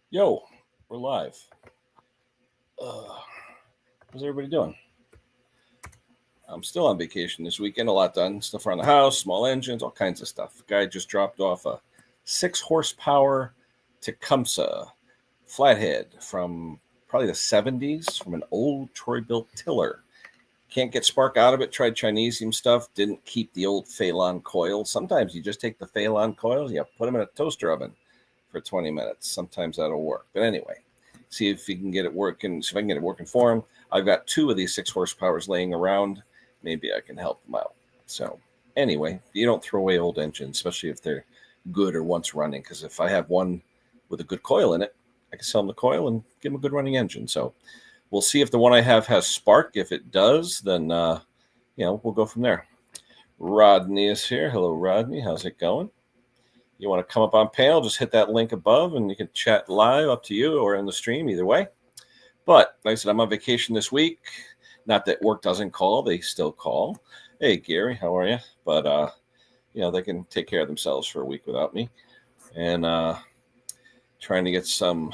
Yo, we're live. How's everybody doing? I'm still on vacation this weekend. A lot done. Stuff around the house, small engines, all kinds of stuff. Guy just dropped off a 6 horsepower Tecumseh flathead from probably the 70s from an old Troy-built tiller. Can't get spark out of it. Tried Chinesium stuff. Didn't keep the old Phelan coil. Sometimes you just take the Phelan coils, you put them in a toaster oven for 20 minutes. Sometimes that'll work. But anyway, see if you can get it working. See if I can get it working for him. I've got 2 of these 6 horsepowers laying around. Maybe I can help them out. So anyway, you don't throw away old engines, especially if they're good or once running. Because if I have one with a good coil in it, I can sell them the coil and give them a good running engine. So we'll see if the one I have has spark. If it does, then we'll go from there. Rodney is here. Hello, Rodney. How's it going? You want to come up on panel, just hit that link above and you can chat live, up to you, or in the stream, either way. But like I said, I'm on vacation this week. Not that work doesn't call, they still call. Hey, Gary, how are you? But, they can take care of themselves for a week without me. And trying to get some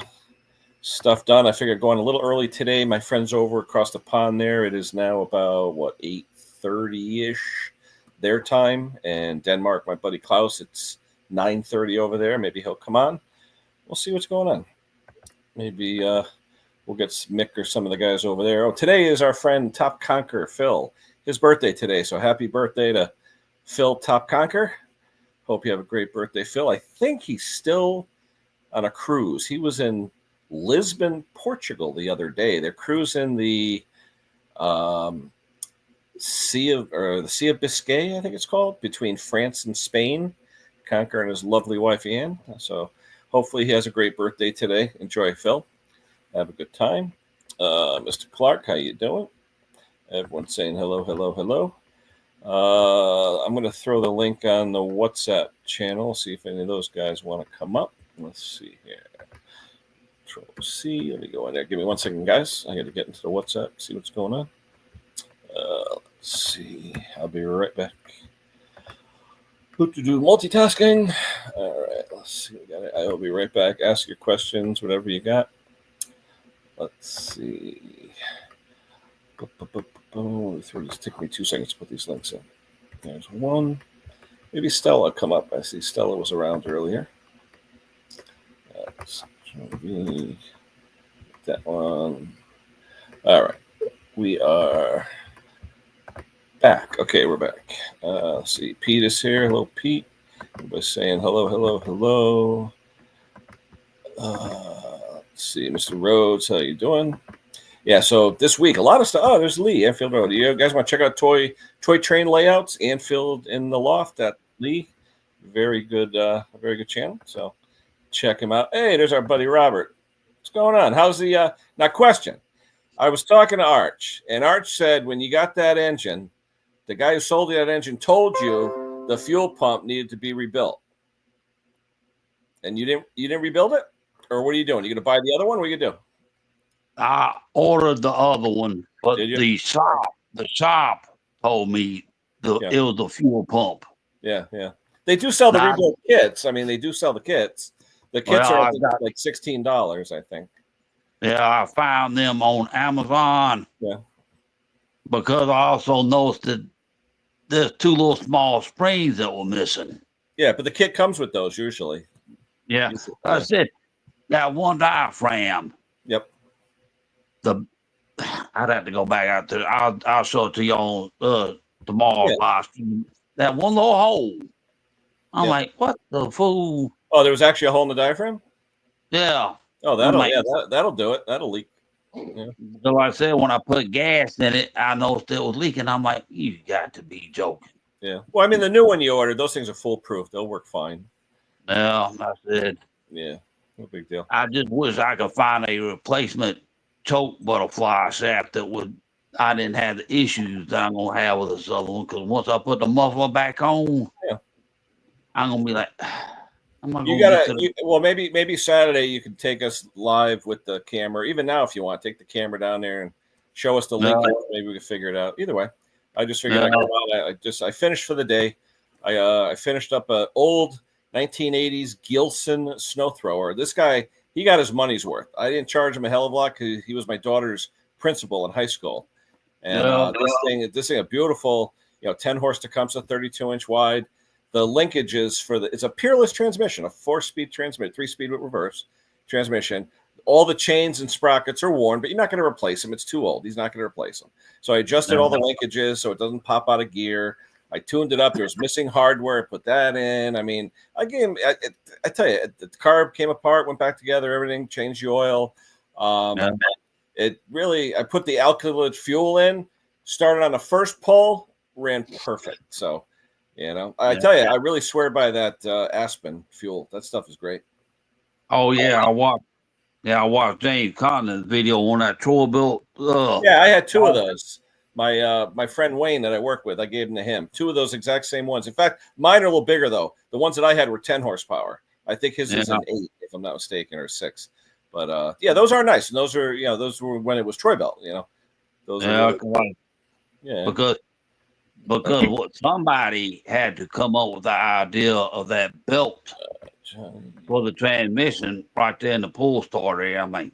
stuff done. I figured going a little early today. My friend's over across the pond there. It is now about, 8:30-ish their time. And Denmark, my buddy Klaus, it's 9:30 over there. Maybe he'll come on. We'll see what's going on. Maybe we'll get Mick or some of the guys over there. Oh, today is our friend Top Conquer Phil. His birthday today. So happy birthday to Phil Top Conquer. Hope you have a great birthday, Phil. I think he's still on a cruise. He was in Lisbon, Portugal the other day. They're cruising the Sea of Biscay, I think it's called, between France and Spain. Conquer and his lovely wife Anne. So hopefully he has a great birthday today. Enjoy, Phil. Have a good time. Mr. Clark, how you doing? Everyone's saying hello, hello, hello. I'm going to throw the link on the WhatsApp channel, see if any of those guys want to come up. Let's see here. Control C. Let me go in there. Give me 1 second, guys. I got to get into the WhatsApp, see what's going on. Let's see. I'll be right back. To do multitasking. All right. Let's see. We got it. I will be right back. Ask your questions, whatever you got. Let's see. Just take me 2 seconds to put these links in. There's one. Maybe Stella come up. I see Stella was around earlier. That one. All right. We are back. Okay, we're back. Let's see. Pete is here. Hello, Pete. Everybody's saying hello, hello, hello. Let's see, Mr. Rhodes, how you doing? Yeah, so this week, a lot of stuff. Oh, there's Lee, Anfield Road. You guys want to check out toy train layouts? Anfield in the Loft at Lee. Very good channel. So check him out. Hey, there's our buddy Robert. What's going on? How's the now question? I was talking to Arch, and Arch said when you got that engine, the guy who sold you that engine told you the fuel pump needed to be rebuilt. And you didn't rebuild it? Or what are you doing? You going to buy the other one? What are you going to do? I ordered the other one, but the shop told me it was the fuel pump. Yeah. They do sell the rebuild kits. I mean, they do sell the kits. The kits are like $16, I think. Yeah, I found them on Amazon. Yeah. Because I also noticed that there's 2 little small springs that were missing. Yeah, but the kit comes with those usually. Yeah. I said that one diaphragm. Yep. I'd have to go back out there. I'll show it to you on tomorrow. Yeah. That one little hole. I'm like, what the fool? Oh, there was actually a hole in the diaphragm? Yeah. Oh, that'll do it. That'll leak. Yeah. So like I said, when I put gas in it, I noticed it was leaking. I'm like, you got to be joking. Yeah. Well, I mean, the new one you ordered, those things are foolproof. They'll work fine. Yeah, I said. Yeah, no big deal. I just wish I could find a replacement choke butterfly shaft I didn't have the issues that I'm going to have with this other one. Because once I put the muffler back on, I'm going to be like... Well, maybe Saturday you can take us live with the camera. Even now, if you want, take the camera down there and show us the link. Maybe we can figure it out. Either way, I just figured I finished for the day. I finished up an old 1980s Gilson snow thrower. This guy, he got his money's worth. I didn't charge him a hell of a lot because he was my daughter's principal in high school. And this thing, a beautiful, 10 horse Tecumseh, 32-inch wide. The linkages it's a peerless transmission, a 4-speed transmission, 3-speed with reverse transmission. All the chains and sprockets are worn, but you're not going to replace him. It's too old. He's not going to replace them. So I adjusted all the linkages so it doesn't pop out of gear. I tuned it up. There was missing hardware. I put that in. I mean, I tell you, the carb came apart, went back together, everything, changed the oil. It really, I put the alkylate fuel in, started on the first pull, ran perfect. So, I tell you, I really swear by that Aspen fuel. That stuff is great. Oh, yeah. I watched James Connor's video on that tour built. Yeah, I had 2 of those. My friend Wayne that I work with, I gave them to him. 2 of those exact same ones. In fact, mine are a little bigger though. The ones that I had were 10 horsepower. I think his is an 8, if I'm not mistaken, or 6. But those are nice. And those are those were when it was Troy Belt. Those are because what somebody had to come up with the idea of that belt for the transmission right there in the pull starter. I mean.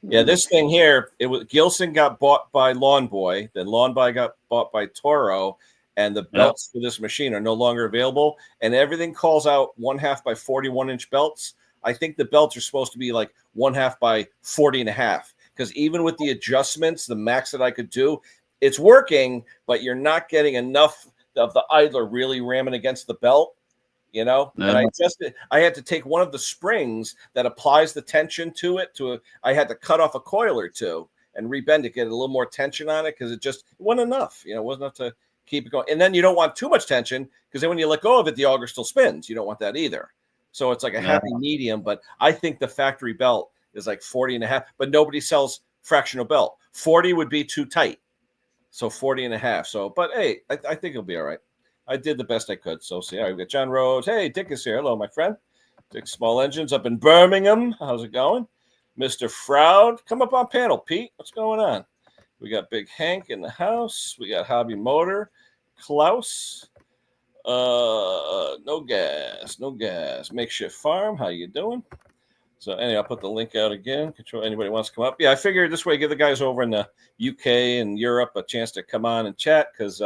Yeah, this thing here, Gilson got bought by Lawn Boy, then Lawn Boy got bought by Toro, and the belts for this machine are no longer available. And everything calls out 1/2 by 41-inch belts. I think the belts are supposed to be like 1/2 by 40.5. Because even with the adjustments, the max that I could do, it's working, but you're not getting enough of the idler really ramming against the belt. And I had to take one of the springs that applies the tension to it. I had to cut off a coil or 2 and rebend it, get a little more tension on it because it wasn't enough. It wasn't enough to keep it going. And then you don't want too much tension because then when you let go of it, the auger still spins. You don't want that either. So it's like a happy medium. But I think the factory belt is like 40.5. But nobody sells fractional belt. 40 would be too tight. So 40.5. So, but hey, I think it'll be all right. I did the best I could. So, see, we got John Rhodes. Hey, Dick is here. Hello, my friend. Dick Small Engines up in Birmingham. How's it going? Mr. Froud, come up on panel. Pete, what's going on? We got Big Hank in the house. We got Hobby Motor. Klaus. No gas. Makeshift Farm. How you doing? So, anyway, I'll put the link out again. Control anybody wants to come up. Yeah, I figured this way, give the guys over in the UK and Europe a chance to come on and chat because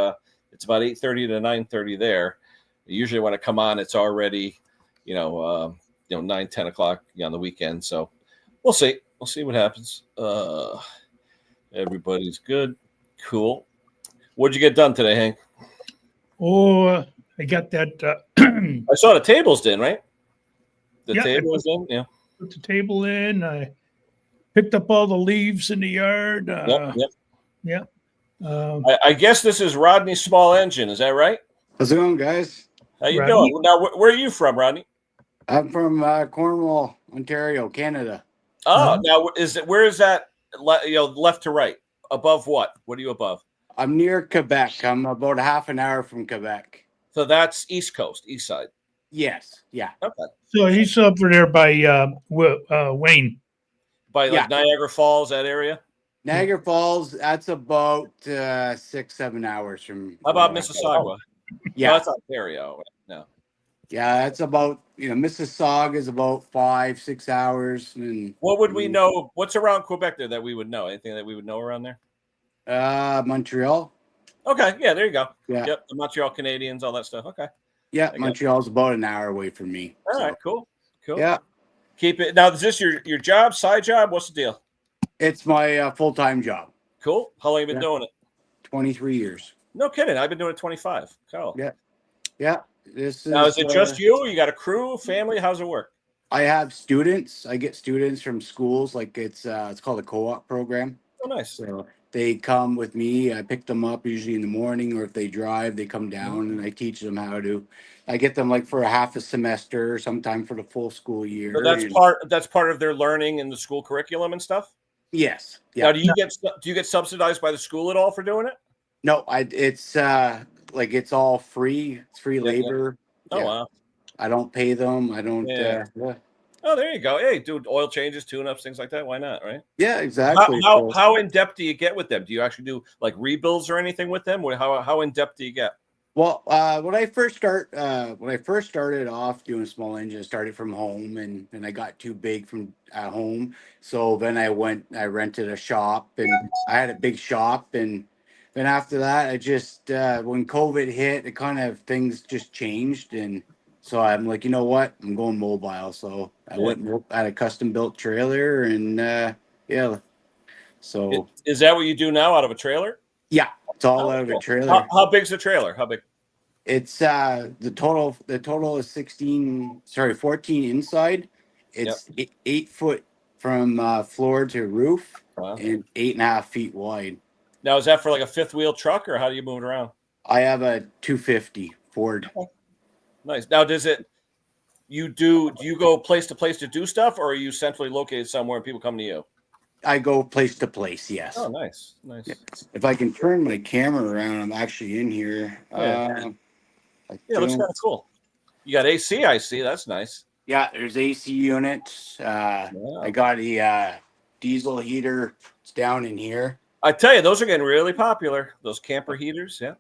it's about 8:30 to 9:30 there. Usually when I come on, it's already, 9, 10 o'clock on the weekend. So we'll see. We'll see what happens. Everybody's good. Cool. What'd you get done today, Hank? Oh, I got that. I saw the tables in, right? The table was in, yeah. Put the table in. I picked up all the leaves in the yard. Yep. I guess this is Rodney Small Engine. Is that right? How's it going, guys? How you doing? Now, where are you from, Rodney? I'm from Cornwall, Ontario, Canada. Oh, now where is that? Left to right, above what? What are you above? I'm near Quebec. I'm about a half an hour from Quebec. So that's East Coast, East Side. Yes. Yeah. Okay. So he's over there by Wayne. By Niagara Falls, that area. Niagara Falls. That's about 6-7 hours from. How about Mississauga? Yeah, no, that's Ontario. No. Yeah, that's about Mississauga is about 5-6 hours. And what would we know? What's around Quebec there that we would know? Anything that we would know around there? Montreal. Okay, yeah, there you go. Yeah. Yep, the Montreal Canadiens, all that stuff. Okay. Yeah, Montreal's about an hour away from me. All right, cool. Yeah. Keep it. Now, is this your job, side job? What's the deal? It's my full-time job. Cool. How long have you been doing it? 23 years. No kidding. I've been doing it 25. Cool. Yeah. Yeah. Now, is it just you? Or you got a crew, family? How's it work? I have students. I get students from schools. Like it's called a co-op program. Oh, nice. So they come with me. I pick them up usually in the morning, or if they drive, they come down and I teach them how to. I get them like for a half a semester, sometime for the full school year. So that's part of their learning in the school curriculum and stuff. Yes. Yeah. Now, do you get subsidized by the school at all for doing it? No, it's like it's all free. It's free labor. Yeah. Oh wow. I don't pay them. I don't. Oh, there you go. Hey, dude, oil changes, tune-ups, things like that. Why not, right? Yeah, exactly. How in depth do you get with them? Do you actually do like rebuilds or anything with them? How in depth do you get? Well, when I first started off doing small engines, I started from home, and then I got too big from at home. So then I rented a shop, and I had a big shop, and then after that, I just when COVID hit, it kind of things just changed, and so I'm like, you know what, I'm going mobile. So I Yeah. at a custom built trailer, and yeah, so Is that what you do now out of a trailer? yeah, it's all Oh, out of a cool. trailer. How big's the trailer? How big? It's the total is 14 inside. Yep. It's 8 foot from floor to roof Wow. and 8.5 feet wide. Now, is that for like a fifth wheel truck, or how do you move it around? I have a 250 Ford. Nice. Now, do you go place to place to do stuff, or are you centrally located somewhere and people come to you? I go place to place, Oh, yes. nice. Yeah. If I can turn my camera around, I'm actually in here. Yeah. I Yeah, it looks don't- kind of cool. You got AC, I see. That's nice. yeah, there's AC units. Wow. I got a diesel heater. It's down in here. I tell you, those are getting really popular. Those camper heaters. Yeah.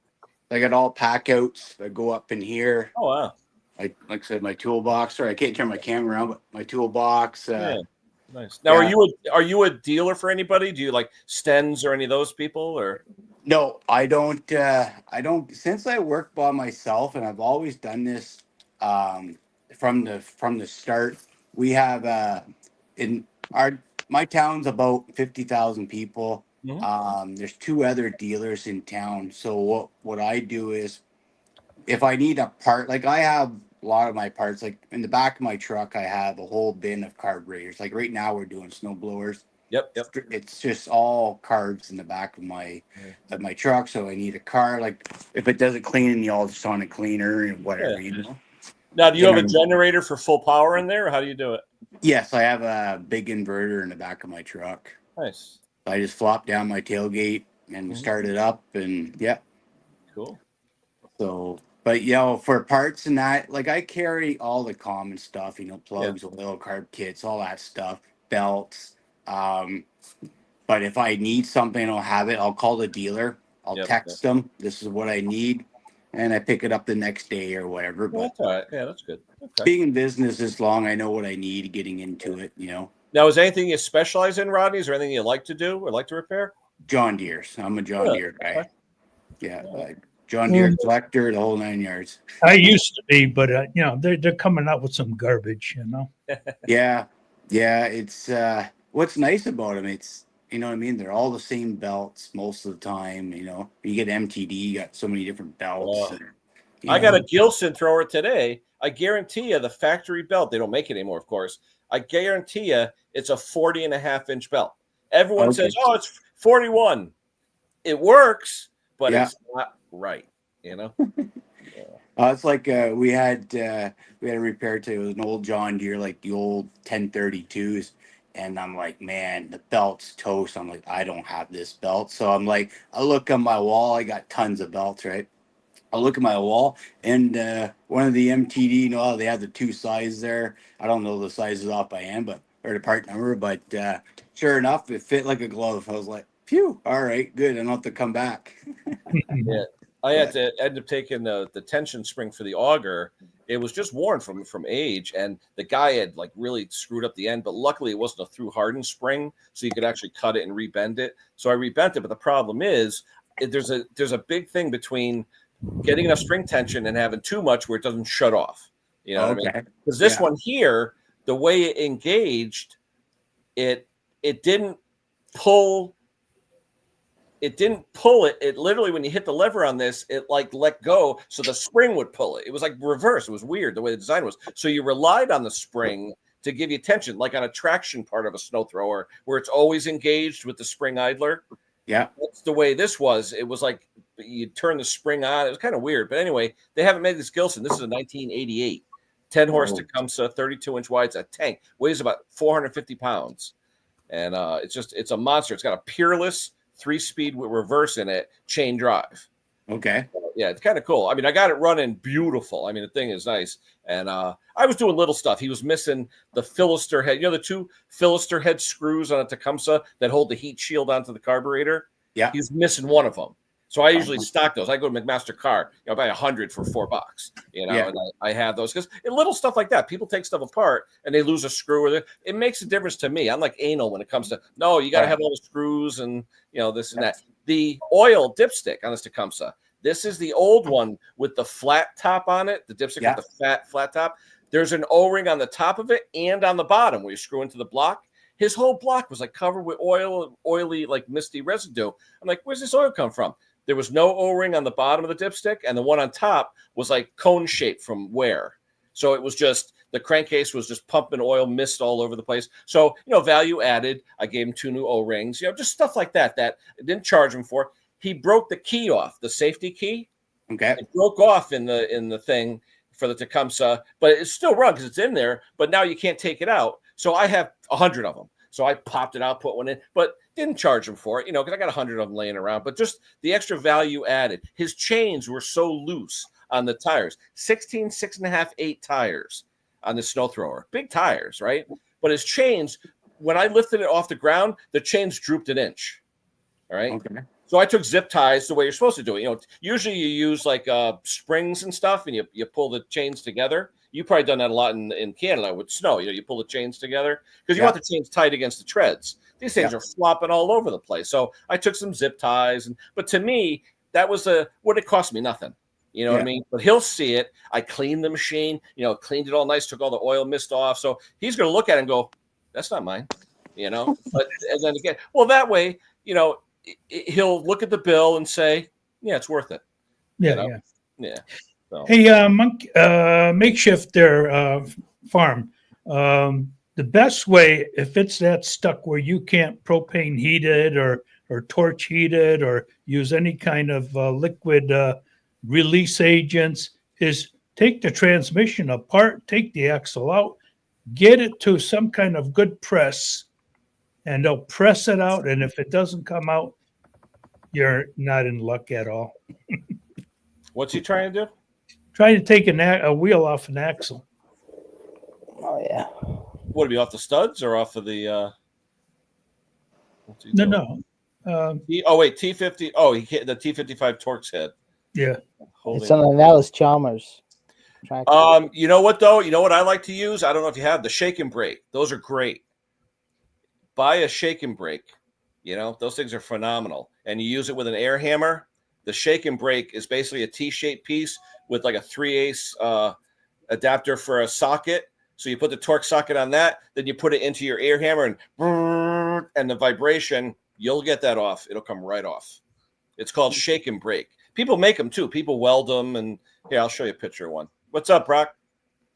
I got all pack outs that go up in here. Oh, wow. Like I said, my toolbox. Sorry, I can't turn my camera around, but my toolbox. Yeah. Nice. Now, Yeah. are you a dealer for anybody? Do you like Stens or any of those people, or? No, I don't. I don't. Since I work by myself, and I've always done this from the start. We have in my town's about 50,000 people. Mhm. There's two other dealers in town. So what I do is, if I need a part, like I have a lot of my parts, like in the back of my truck, I have a whole bin of carburetors. Like right now, we're doing snowblowers. Yep. It's just all carbs in the back of my truck. So I need a car. Like if it doesn't clean in the ultrasonic cleaner and whatever, Yeah. you know. Now, do you have a And generator for full power in there, or how do you do it? yes, I have a big inverter in the back of my truck. Nice. I just flop down my tailgate and start it up, and yeah. Cool. So, but for parts and that, like I carry all the common stuff, plugs, oil, carb kits, all that stuff, belts. But if I need something, I don't have it, I'll call the dealer. I'll text them, this is what I need, and I pick it up the next day or whatever. Well, But that's all right. Yeah, that's good. Okay. being in business this long, I know what I need getting into it, Now, is anything you specialize in, Rodney? Is there anything you like to do or like to repair? John Deere's. I'm a John Yeah, Deere guy. okay. Yeah. John Deere collector, the whole 9 yards. I used to be, but they're coming out with some garbage. Yeah. It's what's nice about them. It's what I mean. They're all the same belts most of the time. You get MTD, you got so many different belts. I got a Gilson thrower today. I guarantee you the factory belt, they don't make it anymore, of course. I guarantee you it's a 40.5-inch belt. Everyone says, oh, it's 41. It works, but it's not right, It's like we had a repair today. It was an old John Deere, like the old 1032s. And I'm like, man, the belt's toast. I'm like, I don't have this belt. So I'm like, I look on my wall. I got tons of belts, right? I look at my wall, and one of the MTD, they have the two sizes there. I don't know the sizes off by hand, or the part number, but sure enough, it fit like a glove. I was like, phew, all right, good. I don't have to come back. Yeah. I had to end up taking the tension spring for the auger. It was just worn from age, and the guy had like really screwed up the end, but luckily it wasn't a through hardened spring, so you could actually cut it and rebend it. So I rebent it, but the problem is there's a big thing between getting enough spring tension and having too much where it doesn't shut off. You know what I mean? Because this one here, the way it engaged, it didn't pull. It didn't pull it. It literally, when you hit the lever on this, it like let go, so the spring would pull it. It was like reverse. It was weird the way the design was. So you relied on the spring to give you tension, like on a traction part of a snow thrower, where it's always engaged with the spring idler. Yeah, that's the way this was. It was like you turn the spring on. It was kind of weird, but anyway, they haven't made this Gilson. This is a 1988, 10 horse Tecumseh, 32-inch wide. It's a tank, weighs about 450 pounds, and it's a monster. It's got a Peerless 3-speed with reverse in it, chain drive. Okay. Yeah, it's kind of cool. I mean, I got it running beautiful. I mean, the thing is nice. And I was doing little stuff. He was missing the Philister head. The two Philister head screws on a Tecumseh that hold the heat shield onto the carburetor? Yeah. He's missing one of them. So I usually stock those. I go to McMaster Car, buy 100 for $4, and I have those because little stuff like that. People take stuff apart and they lose a screw with it. It makes a difference to me. I'm like anal when it comes to you got to have all the screws and this and that. The oil dipstick on this Tecumseh. This is the old one with the flat top on it. The dipstick with the flat top. There's an O-ring on the top of it and on the bottom where you screw into the block. His whole block was like covered with oily, like misty residue. I'm like, where's this oil come from? There was no O-ring on the bottom of the dipstick, and the one on top was like cone shaped from wear. So it was just the crankcase was just pumping oil mist all over the place. So value added. I gave him 2 new O-rings. Just stuff like that. That I didn't charge him for. He broke the key off, the safety key. Okay, it broke off in the thing for the Tecumseh, but it's still run because it's in there. But now you can't take it out. So I have 100 of them. So I popped it out, put one in, but didn't charge him for it, because I got 100 of them laying around. But just the extra value added. His chains were so loose on the tires. 16, 6.5, 8 tires on the snow thrower. Big tires, right? But his chains, when I lifted it off the ground, the chains drooped an inch. All right. Okay. So I took zip ties the way you're supposed to do it. Usually you use like springs and stuff, and you pull the chains together. You've probably done that a lot in Canada with snow. You pull the chains together because you want the chains tight against the treads. These things are flopping all over the place. So I took some zip ties, but to me, that was what it cost me nothing. You know what I mean? But he'll see it. I cleaned the machine, cleaned it all nice, took all the oil mist off. So he's going to look at it and go, that's not mine, But and then again, well, that way, he'll look at the bill and say, yeah, it's worth it. Yeah. So. Hey, makeshift there, farm. The best way, if it's that stuck where you can't propane heat it or torch heat it or use any kind of liquid release agents, is take the transmission apart, take the axle out, get it to some kind of good press, and they'll press it out. And if it doesn't come out, you're not in luck at all. What's he trying to do? Trying to take a wheel off an axle. Oh, yeah. Would it be off the studs or off of the? No. T50. Oh, he hit the T55 Torx head. Yeah. It's on an Alice Chalmers tractor. You know what though? You know what I like to use? I don't know if you have the shake and brake. Those are great. Buy a shake and brake. Those things are phenomenal. And you use it with an air hammer. The shake and brake is basically a T-shaped piece with like a 3/8 adapter for a socket. So you put the torque socket on that, then you put it into your air hammer and the vibration, you'll get that off. It'll come right off. It's called shake and brake. People make them too. People weld them, and here I'll show you a picture of one. What's up, Brock?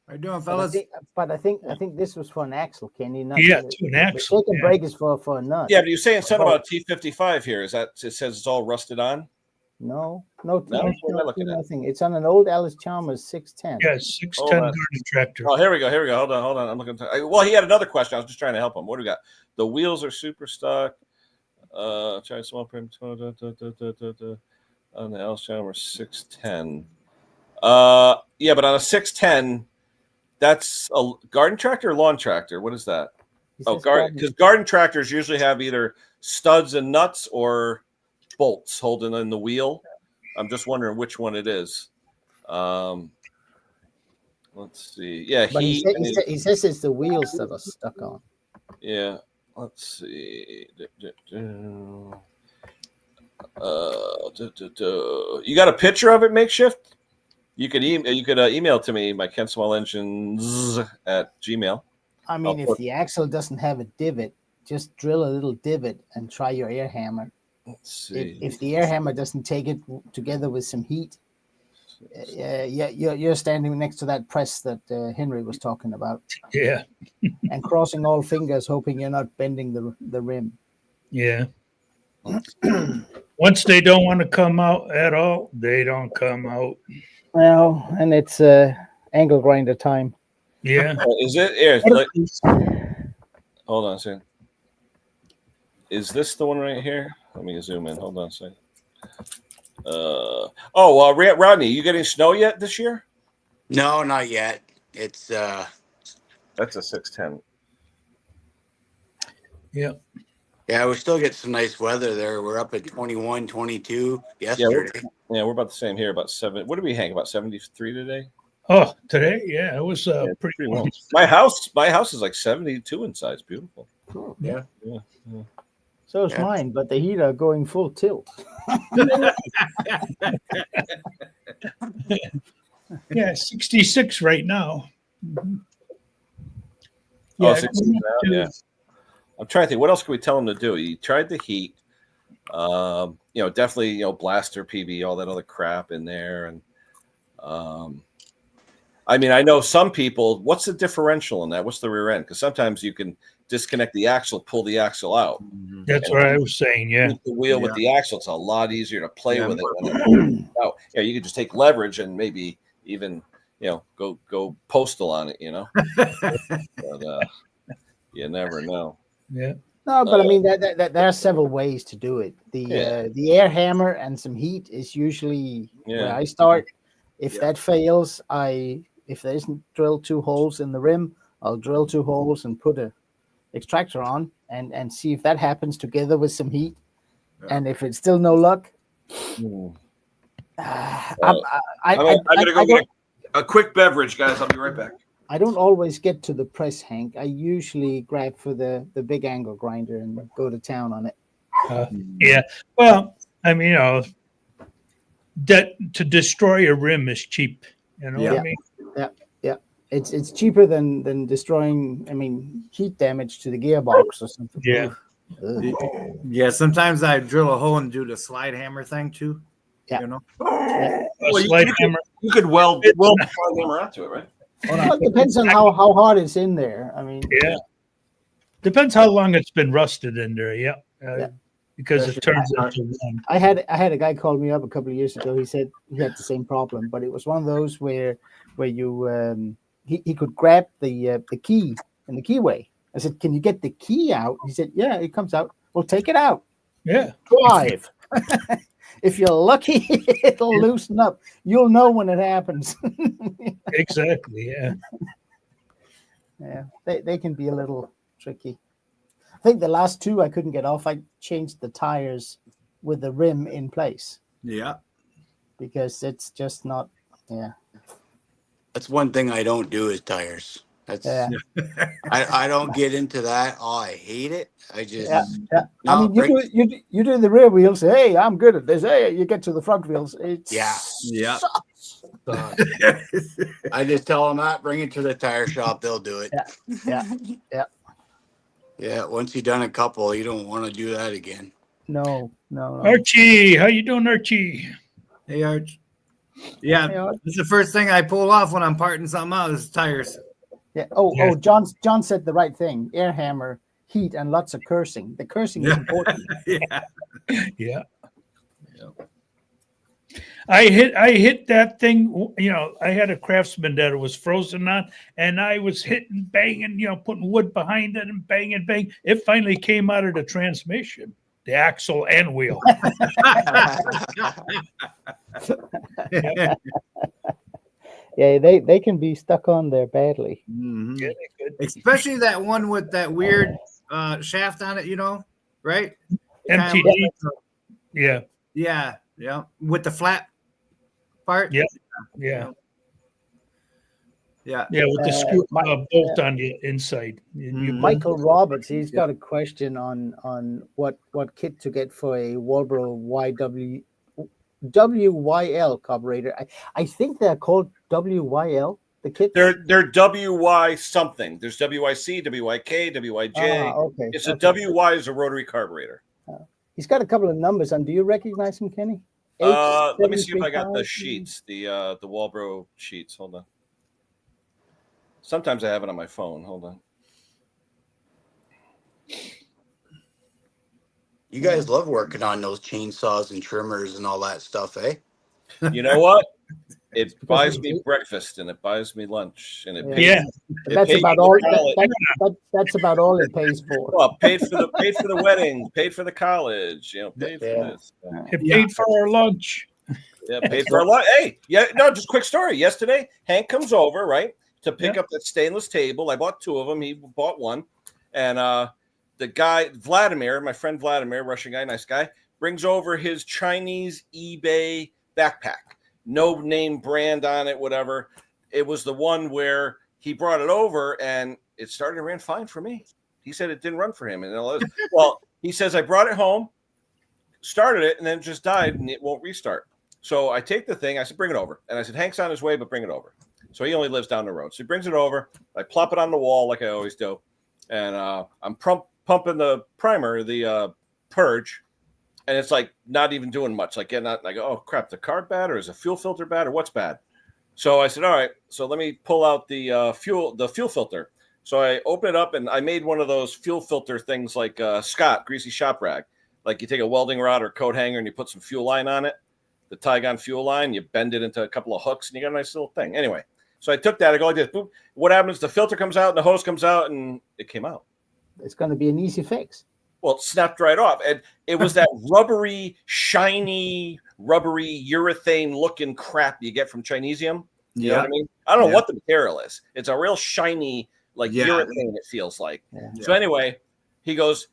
How you doing, fellas? But I think this was for an axle, Kenny. Not to an axle. The shake and brake is for a nut. Yeah, but you're saying something about T55 here. Is that it says it's all rusted on? No, nothing. It's on an old Alice Chalmers 610. Yeah, 610 garden tractor. Oh, here we go. Hold on. I'm looking. Well, he had another question. I was just trying to help him. What do we got? The wheels are super stock. Try small print on the Alice Chalmers 610. Yeah, but on a 610, that's a garden tractor or lawn tractor. What is that? Because garden tractors usually have either studs and nuts or bolts holding in the wheel. I'm just wondering which one it is. Let's see. Yeah, he says it's the wheels that are stuck on. Yeah, let's see. You got a picture of it, makeshift? You could email to me by KenSmallEngines@gmail. I mean, if the axle doesn't have a divot, just drill a little divot and try your air hammer. Let's see. If the air hammer doesn't take it together with some heat, you're standing next to that press that Henry was talking about. Yeah. And crossing all fingers, hoping you're not bending the rim. Yeah. Once they don't want to come out at all, they don't come out. Well, and it's angle grinder time. Yeah. Is it? Hold on a second. Is this the one right here? Let me zoom in. Hold on a second. Rodney, you getting snow yet this year? No, not yet. It's that's a 610. Yeah. Yeah, we still get some nice weather there. We're up at 21, 22 yesterday. We're about the same here. About 7. What did we hang? About 73 today. Oh, today, yeah, it was pretty warm. warm. My house is like 72 inside. It's beautiful. Cool. Yeah. So is mine, but the heater going full tilt. Yeah, 66 right now. Mm-hmm. Yeah, 66 now, yeah. I'm trying to think. What else can we tell him to do? He tried the heat. Definitely, blaster PV, all that other crap in there. And I mean, I know some people, what's the differential in that? What's the rear end? Because sometimes you can disconnect the axle, pull the axle out. That's what I was saying, yeah. The wheel with the axle, it's a lot easier to play with it. When you can just take leverage and maybe even, go postal on it, But you never know. Yeah. No, but I mean, there are several ways to do it. The air hammer and some heat is usually where I start. If that fails, if there isn't drilled 2 holes in the rim, I'll drill 2 holes and put a extractor on and see if that happens together with some heat. Yeah. And if it's still no luck, I'm gonna go get a quick beverage, guys. I'll be right back. I don't always get to the press, Hank. I usually grab for the big angle grinder and go to town on it. Yeah. Well, I mean, that to destroy a rim is cheap. You know what I mean? Yeah. It's cheaper than destroying, heat damage to the gearbox or something. Yeah. Yeah, sometimes I drill a hole and do the slide hammer thing too. Yeah. You could weld the slide hammer onto it, right? Well, it depends on how hard it's in there. Depends how long it's been rusted in there. Yeah. Because it turns into one. I had a guy call me up a couple of years ago. He said he had the same problem, but it was one of those where you he could grab the key in the keyway. I said, "Can you get the key out?" He said, "Yeah, it comes out." Well, take it out. Yeah. Drive. If you're lucky, it'll loosen up. You'll know when it happens. Exactly. Yeah. Yeah. They can be a little tricky. I think the last 2 I couldn't get off. I changed the tires with the rim in place. Yeah. Because it's just not. Yeah. That's one thing I don't do is tires. That's I don't get into that. Oh, I hate it. I just No, you do the rear wheels. Hey, I'm good at this. Hey, you get to the front wheels. It's sucks. I just tell them that. Bring it to the tire shop. They'll do it. Yeah. Once you've done a couple, you don't want to do that again. No. Archie, how you doing, Archie? Hey, Arch. Yeah, it's the first thing I pull off when I'm parting something out is tires. Yeah. Oh, John said the right thing. Air hammer, heat, and lots of cursing. The cursing is important. Yeah. I hit that thing. I had a Craftsman that it was frozen on, and I was hitting, banging, putting wood behind it and bang. It finally came out of the transmission, the axle and wheel. Yeah, they can be stuck on there badly. Mm-hmm. Yeah, especially that one with that weird shaft on it, right? MTD. Yeah. With the flat part. Yeah. With the screw bolt on the inside. Michael Roberts, he's got a question on what kit to get for a Walbro WYL carburetor. I think they're called WYL. The kit. They're WY something. There's WYC, WYK, WYJ. Okay. It's a WY is a rotary carburetor. He's got a couple of numbers. Do you recognize him, Kenny? Let me see if I got the sheets, the Walbro sheets. Hold on. Sometimes I have it on my phone. Hold on. You guys love working on those chainsaws and trimmers and all that stuff, eh? You know what? It buys me breakfast and it buys me lunch and it pays. That's about all. That's about all it pays for. Well, paid for the wedding, paid for the college. Paid for this. It paid for our lunch. Yeah, paid for our lunch. Hey, just quick story. Yesterday, Hank comes over, right, to pick up that stainless table. I bought 2 of them. He bought one, and the guy, Vladimir, my friend Vladimir, Russian guy, nice guy, brings over his Chinese eBay backpack. No name brand on it, whatever. It was the one where he brought it over and it started and ran fine for me. He said it didn't run for him. And well, he says, I brought it home, started it, and then it just died and it won't restart. So I take the thing. I said, bring it over. And I said, Hank's on his way, but bring it over. So he only lives down the road. So he brings it over. I plop it on the wall like I always do. And I'm pumping the primer, the purge. And it's like not even doing much. Like getting out, like, oh crap, the carb bad, or is the fuel filter bad, or what's bad? So I said, all right, so let me pull out the fuel filter. So I open it up and I made one of those fuel filter things like Scott greasy shop rag. Like you take a welding rod or coat hanger and you put some fuel line on it, the Tygon fuel line, you bend it into a couple of hooks and you got a nice little thing. Anyway, so I took that, I go like this, boop. What happens? The filter comes out and the hose comes out and it came out. It's going to be an easy fix. Well, it snapped right off. And it was that rubbery, shiny, rubbery urethane looking crap you get from Chinesium. You know what I mean? I don't know what the material is. It's a real shiny, like urethane, it feels like. Yeah. So anyway, he goes,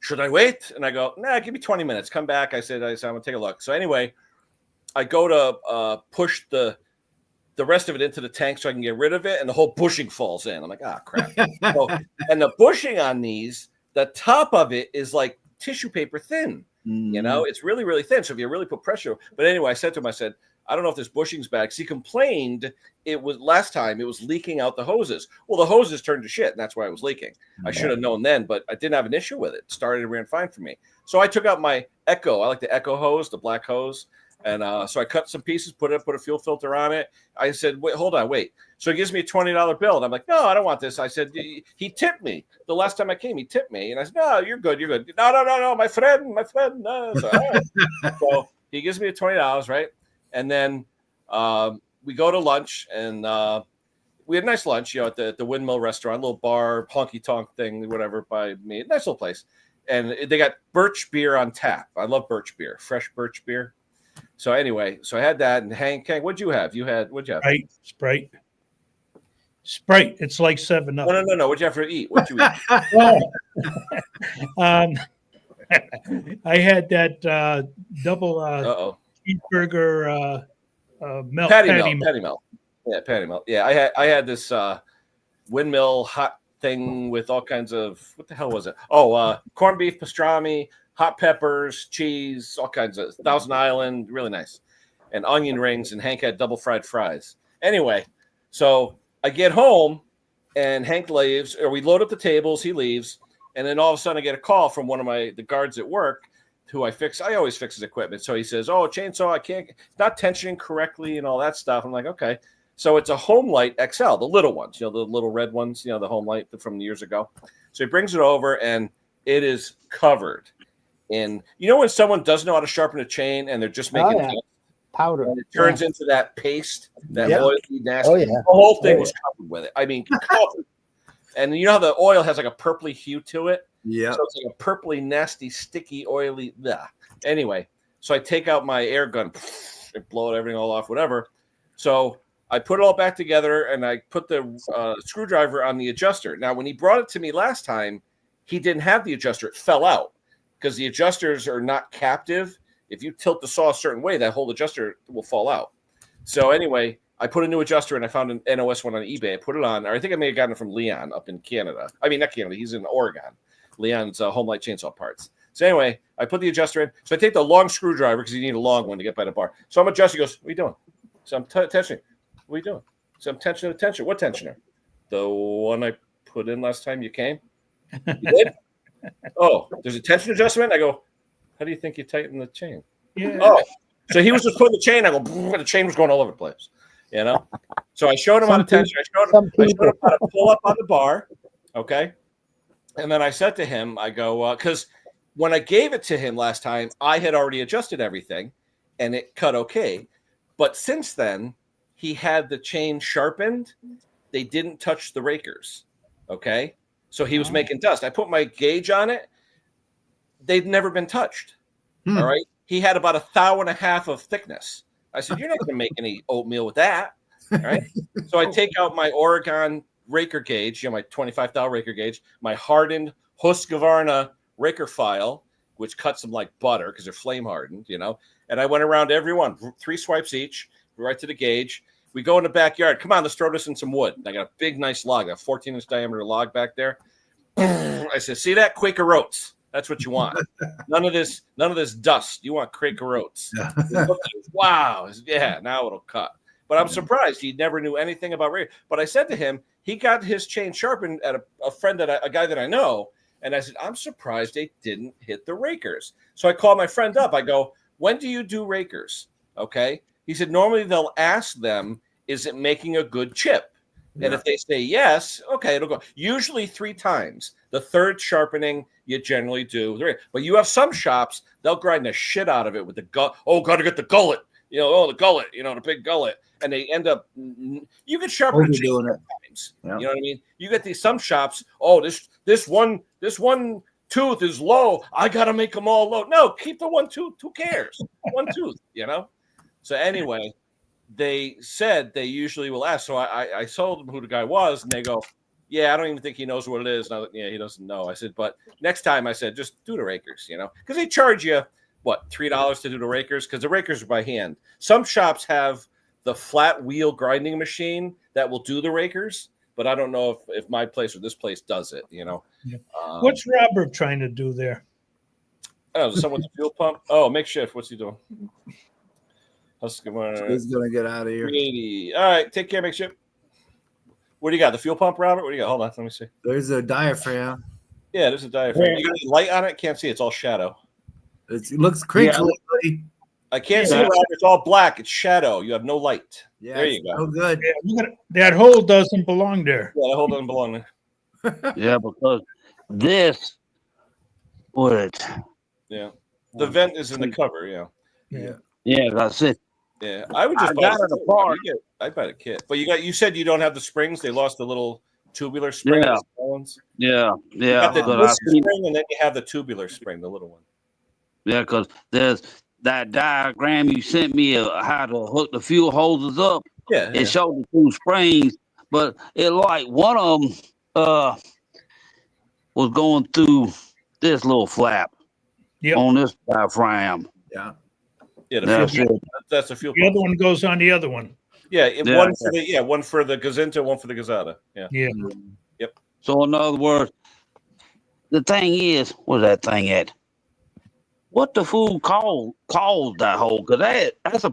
should I wait? And I go, nah, give me 20 minutes. Come back. I said, I'm going to take a look. So anyway, I go to push the rest of it into the tank so I can get rid of it. And the whole bushing falls in. I'm like, crap. So, and the bushing on these, the top of it is like tissue paper thin. You know, it's really, really thin. So if you really put pressure. But anyway, I said to him, I said, I don't know if this bushing's bad. Because he complained last time it was leaking out the hoses. Well, the hoses turned to shit, and that's why it was leaking. I should have known then, but I didn't have an issue with it. Started and ran fine for me. So I took out my Echo. I like the Echo hose, the black hose. And so I cut some pieces, put a fuel filter on it. I said, wait, hold on, wait. So he gives me a $20 bill. And I'm like, no, I don't want this. I said, he tipped me. The last time I came, he tipped me. And I said, no, you're good. No, my friend. No. So, all right. So he gives me a $20, right? And then we go to lunch, and we had a nice lunch, at the Windmill restaurant, little bar, honky-tonk thing, whatever, by me. Nice little place. And they got birch beer on tap. I love birch beer, fresh birch beer. So anyway, so I had that. And Hank, what'd you have? What'd you have? Sprite. It's like 7-Up. No. What'd you have to eat? What'd you eat? I had that double cheeseburger melt. Patty melt. Yeah, patty melt. Yeah, I had this Windmill hot thing with all kinds of, what the hell was it? Oh, corned beef, pastrami, hot peppers, cheese, all kinds of Thousand Island, really nice. And onion rings, and Hank had double fried fries. Anyway, so I get home and Hank leaves, or we load up the tables, he leaves, and then all of a sudden I get a call from one of the guards at work who I always fix his equipment. So he says, oh, chainsaw, it's not tensioning correctly and all that stuff. I'm like, okay. So it's a Home Light XL, the little ones, the little red ones, the Home Light from years ago. So he brings it over and it is covered in, when someone doesn't know how to sharpen a chain and they're just making powder, and it turns into that paste, that oily, nasty. Oh, yeah. The whole thing was covered with it. I mean, covered. And you know how the oil has like a purpley hue to it? Yeah. So it's like a purpley, nasty, sticky, oily. Blah. Anyway, so I take out my air gun and blow everything all off, whatever. So I put it all back together and I put the screwdriver on the adjuster. Now, when he brought it to me last time, he didn't have the adjuster. It fell out because the adjusters are not captive. If you tilt the saw a certain way, that whole adjuster will fall out. So anyway, I put a new adjuster and I found an NOS one on eBay. I put it on, or I think I may have gotten it from Leon up in Canada. I mean, not Canada, he's in Oregon. Leon's Home Light chainsaw parts. So anyway, I put the adjuster in. So I take the long screwdriver because you need a long one to get by the bar. So I'm adjusting. He goes, what are you doing? So I'm tensioning. What are you doing? So I'm tensioning the tensioner. What tensioner? The one I put in last time you came? You did? Oh, there's a tension adjustment? I go, how do you think you tighten the chain? Yeah. Oh, so he was just putting the chain. I go, and the chain was going all over the place. So I showed him how to tension. I showed him how to pull up on the bar. Okay. And then I said to him, I go, because when I gave it to him last time, I had already adjusted everything and it cut okay. But since then, he had the chain sharpened. They didn't touch the rakers. Okay. So he was making dust. I put my gauge on it. They'd never been touched. All right. He had about 1.5 thou of thickness. I said, you're not going to make any oatmeal with that. All right. So I take out my Oregon raker gauge, my 25 thou raker gauge, my hardened Husqvarna raker file, which cuts them like butter because they're flame hardened, And I went around every one, 3 swipes each, right to the gauge. We go in the backyard. Come on, let's throw this in some wood. I got a big, nice log, a 14-inch diameter log back there. I said, see that? Quaker Oats. That's what you want. None of this dust. You want Quaker Oats. Wow. Yeah, now it'll cut. But I'm surprised he never knew anything about raking. But I said to him, he got his chain sharpened at a guy that I know. And I said, I'm surprised they didn't hit the rakers. So I called my friend up. I go, when do you do rakers? Okay. He said, normally they'll ask them, is it making a good chip? Yeah. And if they say yes, okay, it'll go. Usually 3 times. The third sharpening, you generally do. But you have some shops, they'll grind the shit out of it with the gut. Oh, got to get the gullet. The gullet, the big gullet. And they end up, you can sharpen it 3 times. Yeah. You know what I mean? You get some shops, this one tooth is low. I got to make them all low. No, keep the one tooth. Who cares? One tooth, So anyway, they said they usually will ask. So I told them who the guy was, and they go, yeah, I don't even think he knows what it is. No, yeah, he doesn't know. I said, but next time I said, just do the rakers, because they charge you, what, $3 to do the rakers? Because the rakers are by hand. Some shops have the flat wheel grinding machine that will do the rakers, but I don't know if my place or this place does it, Yeah. What's Robert trying to do there? Oh, someone's fuel pump. Oh, makeshift. What's he doing? He's gonna get out of here. 380. All right, take care, makeshift. What do you got? The fuel pump, Robert? What do you got? Hold on, let me see. There's a diaphragm. Yeah, there's a diaphragm. You got any light on it? Can't see. It's all shadow. It looks crinkly. Yeah. I can't see it, Robert. It's all black. It's shadow. You have no light. Yeah, there you go. Oh, good. Yeah, that hole doesn't belong there. Yeah, that hole doesn't belong there. Yeah, because this would. Yeah, the vent is in the cover. Yeah, that's it. Yeah, I would just buy it apart. I'd buy a kit, but you said you don't have the springs. They lost the little tubular spring. Yeah. You got the spring, and then you have the tubular spring, the little one. Yeah, because there's that diagram you sent me how to hook the fuel hoses up. Yeah, it showed the 2 springs, but it like one of them was going through this little flap on this diaphragm. Yeah. Yeah, that's a fuel. The other one goes on the other one. Yeah, one for the Gazinta, one for the Gazeta. Yeah. Yep. So in other words, the thing is, where's that thing at? What the fool calls that hole? Because that's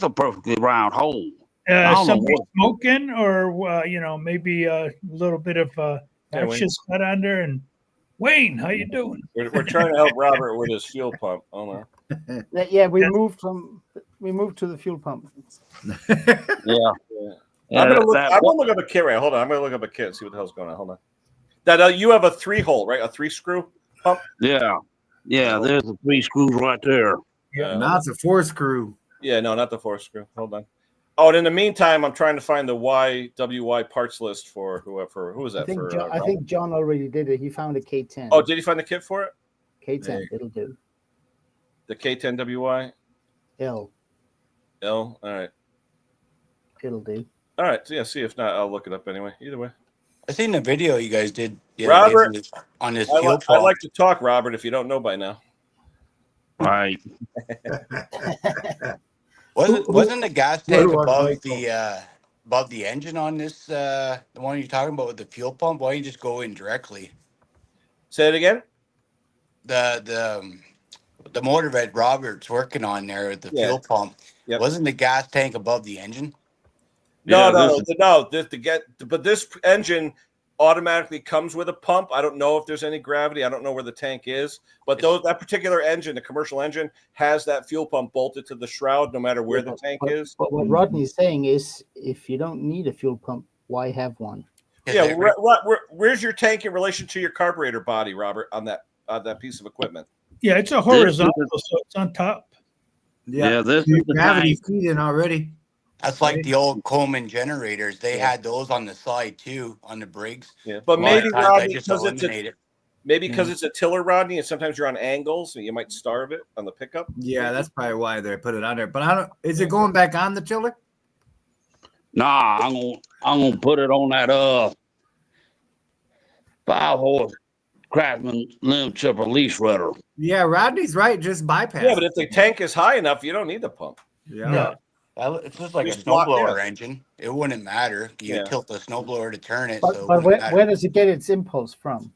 a perfectly round hole. Somebody smoking, or maybe a little bit of ashes cut under. And Wayne, how you doing? We're trying to help Robert with his fuel pump. Oh no. Yeah, we moved to the fuel pump. Yeah. I'm gonna look up a kit right. Hold on, I'm gonna look up a kit and see what the hell's going on. Hold on. That you have a 3-hole, right? A 3-screw pump. Yeah. There's the 3 screws right there. Yeah, not the 4-screw. Yeah, no, not the 4-screw. Hold on. Oh, and in the meantime, I'm trying to find the YWY parts list for whoever. Who is that? I think John already did it. He found a K10. Oh, did he find the kit for it? K10, it'll do. The K10WY? L. All right. It'll do. All right. So, see if not, I'll look it up anyway. Either way. I seen the video you guys did. Robert, on this fuel pump. I like to talk, Robert, if you don't know by now. Right. Wasn't the gas tank above the engine on this the one you're talking about with the fuel pump? Why don't you just go in directly? Say it again. The motor that Robert's working on there with the fuel pump, wasn't the gas tank above the engine? No. But this engine automatically comes with a pump. I don't know if there's any gravity. I don't know where the tank is, but that particular engine, the commercial engine, has that fuel pump bolted to the shroud, no matter where the tank is. But what Rodney's saying is, if you don't need a fuel pump, why have one? Yeah, where's your tank in relation to your carburetor body, Robert, on that piece of equipment? Yeah, it's a horizontal, so it's on top. Yeah, this is the gravity feeding already. That's like the old Coleman generators. They had those on the side too, on the Briggs. Yeah, but maybe Rodney, because it's a tiller, Rodney, and sometimes you're on angles, and you might starve it on the pickup. Yeah, that's probably why they put it on there. But I don't. Is it going back on the tiller? Nah, I'm gonna put it on that 5-horse Craftsman limb chipper lease rudder. Yeah, Rodney's right. Just bypass. Yeah, but if the tank is high enough, you don't need the pump. Yeah. It's just like a Just block snowblower it. engine. It wouldn't matter. You tilt the snowblower to turn it. But, So it but wouldn't matter. where does it get its impulse from?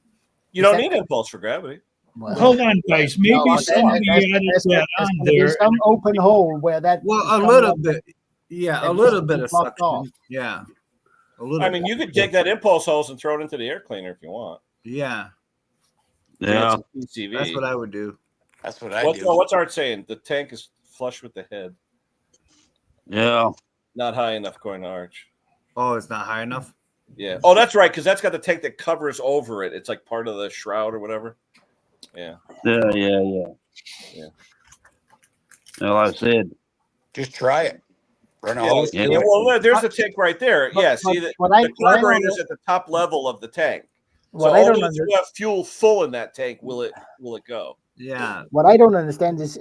You don't need impulse for gravity. Well, Hold on, guys. Maybe somebody added that on There's there. some open hole where that. Well, is a coming little up. bit. Yeah, a That little needs to bit be of blocked suction. off. Yeah. A little I mean, you could take that impulse hose and throw it into the air cleaner if you want. Yeah. Yeah. PCV. That's what I would do. That's what I do. What's Art saying? The tank is flush with the head. Yeah. Not high enough going to Arch. Oh, it's not high enough? Yeah. Oh, that's right, because that's got the tank that covers over it. It's like part of the shroud or whatever. Yeah. Yeah. Well, like I said, Just try it. Run a Yeah, hose. yeah, well, there's the tank right there. Yeah, see, the carburetor's at the top level of the tank. So only if you have fuel full in that tank will it go. Yeah. What I don't understand is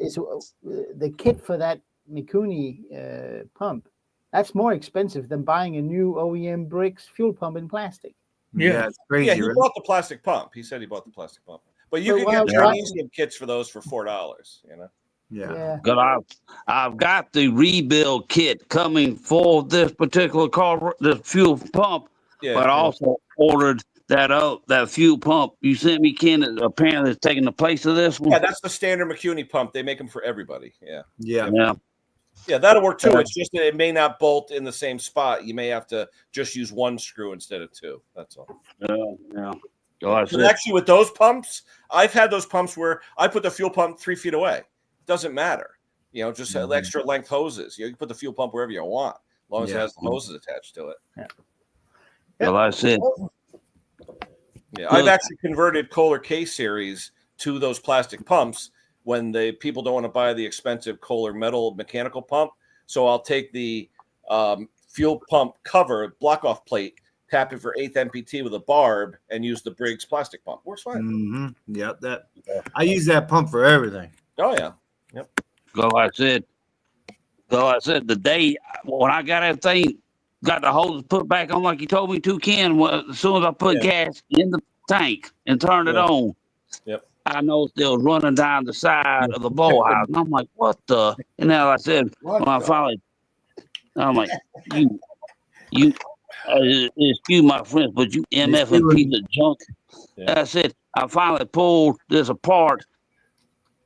the kit for that Mikuni pump. That's more expensive than buying a new OEM Briggs fuel pump in plastic. Yeah. It's crazy. Yeah, he right? bought the plastic pump. He said he bought the plastic pump. But you But can get why- Chinese kits for those for $4, you know. Yeah. because I've got the rebuild kit coming for this particular car, the fuel pump, Yeah. but I also ordered that fuel pump you sent me, Ken, that apparently is taking the place of this one. Yeah, that's the standard Mikuni pump. They make them for everybody. Yeah. Yeah. Yeah, that'll work too. It's just that it may not bolt in the same spot. You may have to just use one screw instead of two. That's all. Yeah. So I And said, actually, with those pumps, I've had those pumps where I put the fuel pump 3 feet away. Doesn't matter. You know, just extra length hoses. You can put the fuel pump wherever you want, as long as it has the hoses attached to it. well, I said, Yeah, I've actually converted Kohler K series to those plastic pumps when the people don't want to buy the expensive Kohler metal mechanical pump. So I'll take the fuel pump cover, block off plate, tap it for 8th MPT with a barb, and use the Briggs plastic pump. Works fine. Mm-hmm. Yep. I use that pump for everything. Oh yeah. I said, the day when I got that thing, got the hose put back on like you told me to, Ken, as soon as I put gas in the tank and turned it on, I noticed it was running down the side of the bowl house. And I'm like, what the? And then I said, when I finally, I'm like, you, excuse my French, but you MF piece of junk. I said, I finally pulled this apart.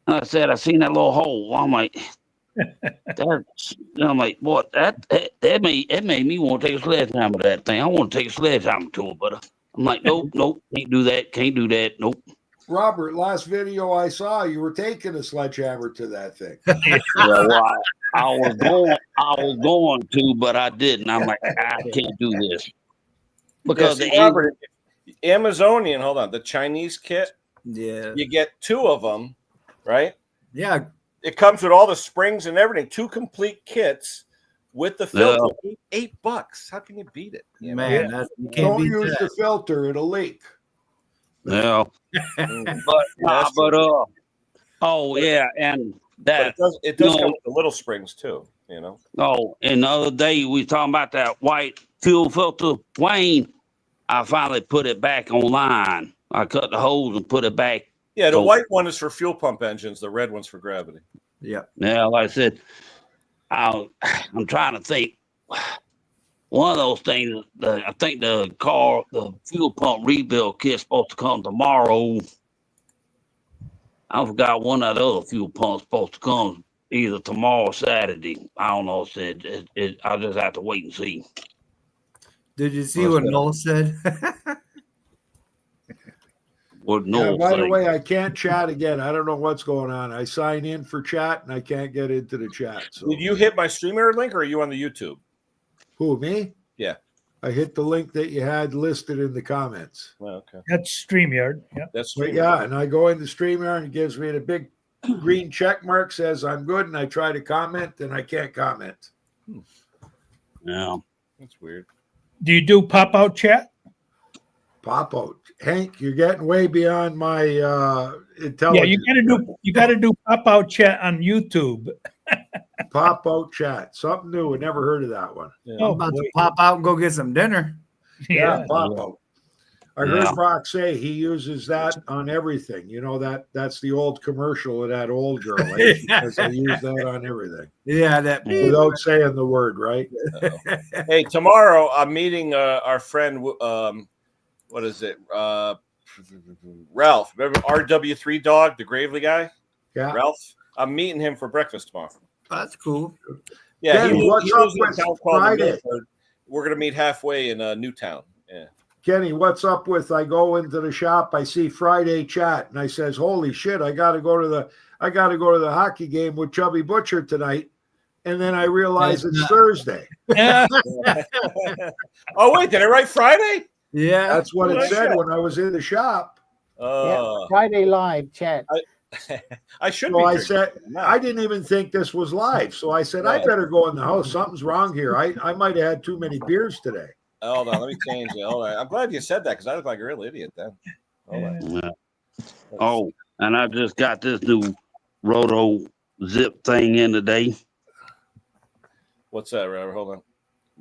And I said, I seen that little hole. I'm like, what? That made me want to take a sledgehammer to that thing. I want to take a sledgehammer to it, but I'm like, nope, can't do that, nope. Robert, last video I saw, you were taking a sledgehammer to that thing. I was going to, but I didn't. I'm like, I can't do this because Robert, Amazonian. Hold on, the Chinese kit. Yeah, you get 2 of them, right? Yeah, it comes with all the springs and everything. 2 complete kits with the filter. $8. How can you beat it? You man, you can't don't use the filter; it'll leak. Yeah, oh yeah, and that it does come with the little springs too. You know. Oh, and the other day we was talking about that white fuel filter, Wayne. I finally put it back online. I cut the hose and put it back. Yeah, the white one is for fuel pump engines. The red one's for gravity. Yeah. Yeah, like I said, I'm trying to think. One of those things, I think the fuel pump rebuild kit's supposed to come tomorrow. I forgot one of the other fuel pumps supposed to come either tomorrow or Saturday. I don't know. I'll just have to wait and see. Did you see what Noel said? By the way, I can't chat again. I don't know what's going on. I sign in for chat and I can't get into the chat. So. Did you hit my StreamYard link or are you on the YouTube? Who, me? Yeah. I hit the link that you had listed in the comments. Oh, okay. That's StreamYard. Yeah. That's StreamYard. Yeah, and I go into StreamYard and it gives me the big green check mark, says I'm good, and I try to comment and I can't comment. Yeah. That's weird. Do you do pop-out chat? Pop-out. Hank, you're getting way beyond my intelligence. Yeah, you gotta do pop-out chat on YouTube. Pop-out chat. Something new. I never heard of that one. Yeah. I'm about to pop out and go get some dinner. Yeah, pop-out. I heard Brock say he uses that on everything. You know, that's the old commercial of that old girl. Like she says, I use that on everything. Yeah, that without saying the word, right? Hey, tomorrow I'm meeting our friend. What is it? Ralph. Remember RW3 Dog, the Gravely guy? Yeah. Ralph. I'm meeting him for breakfast tomorrow. That's cool. Yeah, Kenny, what's up with Friday? We're gonna meet halfway in Newtown. Yeah. Kenny, what's up with? I go into the shop, I see Friday chat, and I says, "Holy shit! I got to go to the hockey game with Chubby Butcher tonight." And then I realize it's Thursday. Yeah. Oh wait, did I write Friday? Yeah, that's what it said when I was in the shop. Friday live chat. I should. So I said, I didn't even think this was live. So I said, I better go in the house. Something's wrong here. I might have had too many beers today. Hold on, let me change it. Hold on. I'm glad you said that because I look like a real idiot then. Hold on. Yeah. Oh, and I just got this new Roto Zip thing in today. What's that, Robert? Hold on.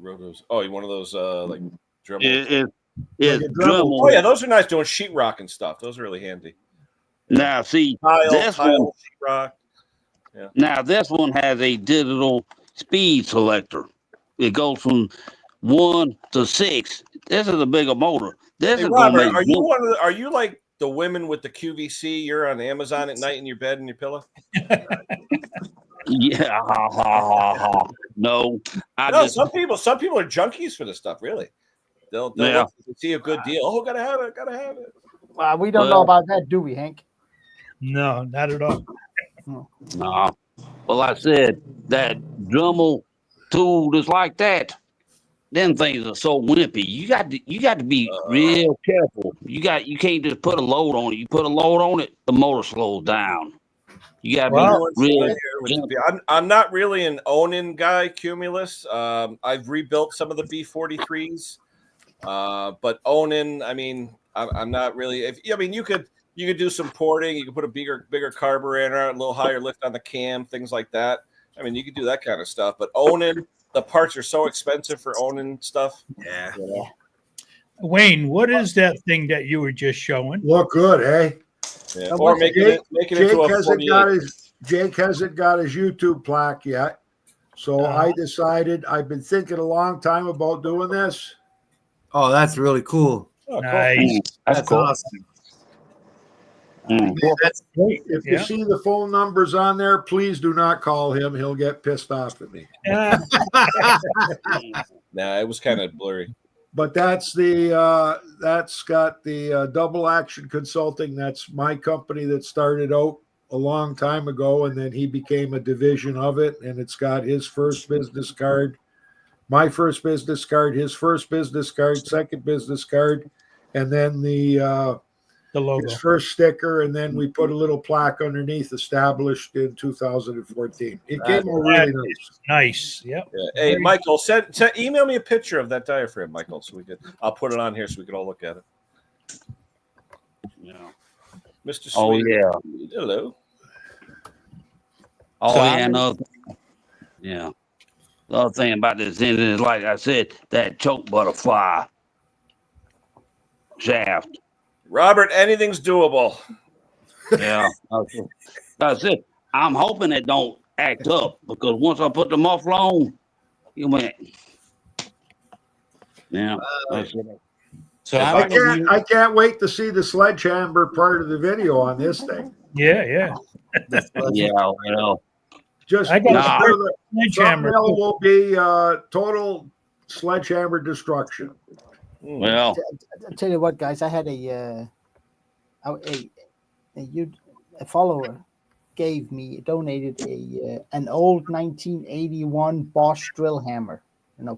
Rotos. Oh, you one of those like Dremel? It's Dremel. Oh yeah, those are nice doing sheetrock and stuff. Those are really handy. Now see, this one, sheetrock. Yeah. Now this one has a digital speed selector. It goes from 1 to 6. This is a bigger motor. This is Robert, are you like the women with the QVC? You're on Amazon at night in your bed in your pillow? Yeah. No. Some people are junkies for this stuff, really. They'll see a good deal. Oh, gotta have it. Well, we don't know about that, do we, Hank? No, not at all. No. Well, I said that Dremel tool that's like that. Them things are so wimpy. You got to be real careful. You can't just put a load on it. You put a load on it, the motor slows down. You got to be real. I'm not really an Onan guy, Cumulus. I've rebuilt some of the B43s, but Onan, I mean, I'm not really. You could do some porting. You could put a bigger carburetor, a little higher lift on the cam, things like that. I mean, you could do that kind of stuff. But Onan, the parts are so expensive for Onan stuff. Yeah. Wayne, what is that thing that you were just showing? Look good, eh? Yeah. Or making it into a 48. Jake hasn't got his YouTube plaque yet. So I decided I've been thinking a long time about doing this. Oh, that's really cool. Oh, Nice. cool. That's cool. awesome. That's great. If you see the phone numbers on there, please do not call him. He'll get pissed off at me. Nah, it was kind of blurry. But that's got the Double Action Consulting. That's my company that started out a long time ago, and then he became a division of it. And it's got his first business card, my first business card, his first business card, second business card, and then the logo, his first sticker, and then we put a little plaque underneath, established in 2014. It came out really nice. Nice. Yep. Yeah. Hey, Michael, email me a picture of that diaphragm, Michael, so I'll put it on here so we can all look at it. Yeah. Mr. Sweet. Oh yeah. Hello. Oh yeah. The other thing about this engine is, like I said, that choke butterfly shaft. Robert, anything's doable. Yeah. That's it. I'm hoping it don't act up, because once I put the muffler on, you went. Yeah. So I can't wait to see the sledgehammer part of the video on this thing. Yeah. Yeah. Well, just I got the sledgehammer will be total sledgehammer destruction. Well, I'll tell you what, guys. I had a follower donated an old 1981 Bosch drill hammer,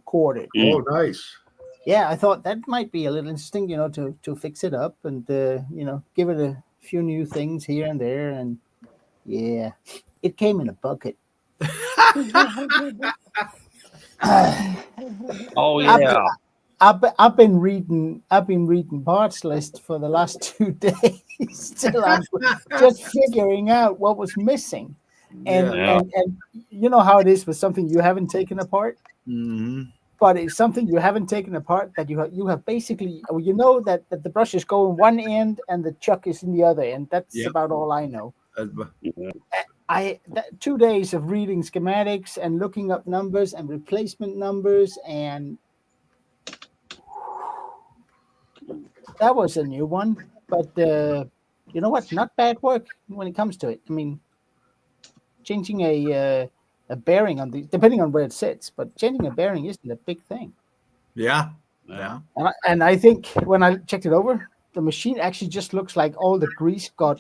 corded. Oh, nice. Yeah, I thought that might be a little interesting, to fix it up and give it a few new things here and there, and yeah, it came in a bucket. Oh yeah. I've been reading parts list for the last 2 days till I'm just figuring out what was missing, and you know how it is with something you haven't taken apart. Mm-hmm. but it's something you haven't taken apart that you have basically, you know that the brush is going one end and the chuck is in the other end. That's about all I know. 2 days of reading schematics and looking up numbers and replacement numbers, and that was a new one. But you know what? Not bad work when it comes to it. I mean, changing a bearing on the, depending on where it sits, but changing a bearing isn't a big thing. Yeah. And I think when I checked it over, the machine actually just looks like all the grease got,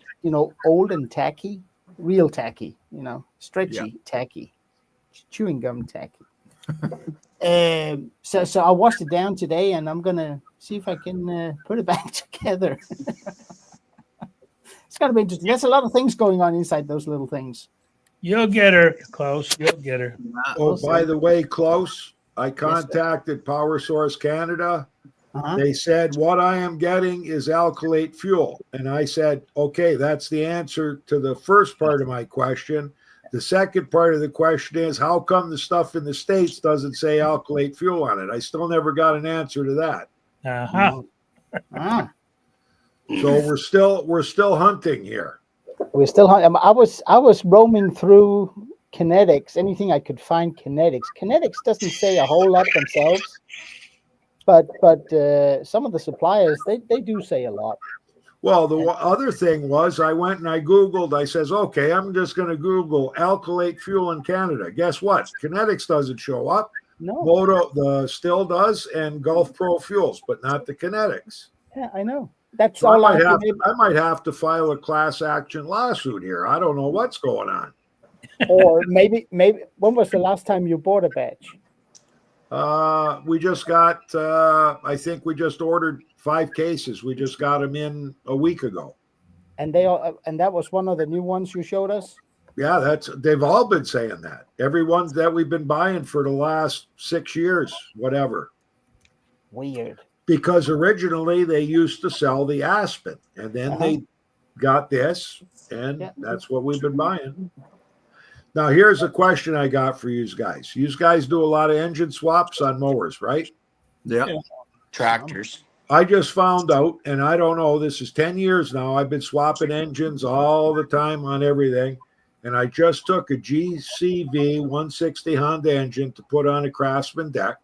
old and tacky, real tacky, stretchy, tacky, chewing gum tacky. So I washed it down today, and I'm gonna see if I can put it back together. It's gonna be interesting. There's a lot of things going on inside those little things. You'll get her, Klaus. You'll get her. Oh, by the way, Klaus, I contacted Power Source Canada. They said, what I am getting is alkylate fuel. And I said, okay, that's the answer to the first part of my question. The second part of the question is, how come the stuff in the States doesn't say alkylate fuel on it? I still never got an answer to that. So we're still hunting here. We're still hunting. I was roaming through Kinetics, anything I could find Kinetics. Kinetics doesn't say a whole lot themselves, but some of the suppliers, they do say a lot. Well, the other thing was I went and I Googled, I says, okay, I'm just going to Google alkylate fuel in Canada. Guess what? Kinetics doesn't show up. No. Moto, the Still does, and Gulf Pro Fuels, but not the Kinetics. Yeah, I know. That's So all I might have to file a class action lawsuit here. I don't know what's going on. Or maybe when was the last time you bought a batch? We just got I think we just ordered 5 cases. We just got them in a week ago. And that was one of the new ones you showed us? Yeah, they've all been saying that. Everyone that we've been buying for the last 6 years, whatever. Weird. Because originally they used to sell the Aspen, and then they got this, and that's what we've been buying. Now, here's a question I got for you guys. You guys do a lot of engine swaps on mowers, right? Yeah. Tractors. I just found out, and I don't know, this is 10 years now. I've been swapping engines all the time on everything, and I just took a GCV 160 Honda engine to put on a Craftsman deck.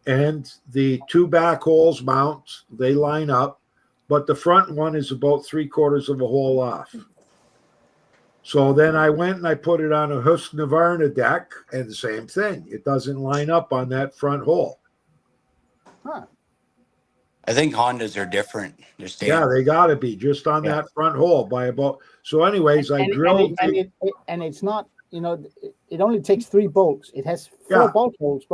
And the 2 back holes mount, they line up, but the front one is about 3/4 of a hole off. So then I went and I put it on a Husqvarna deck, and the same thing. It doesn't line up on that front hole. Huh. I think Hondas are different. Yeah, they got to be just on that front hole by about. So anyways, I drilled. And it's not, it only takes 3 bolts. It has 4 bolt holes.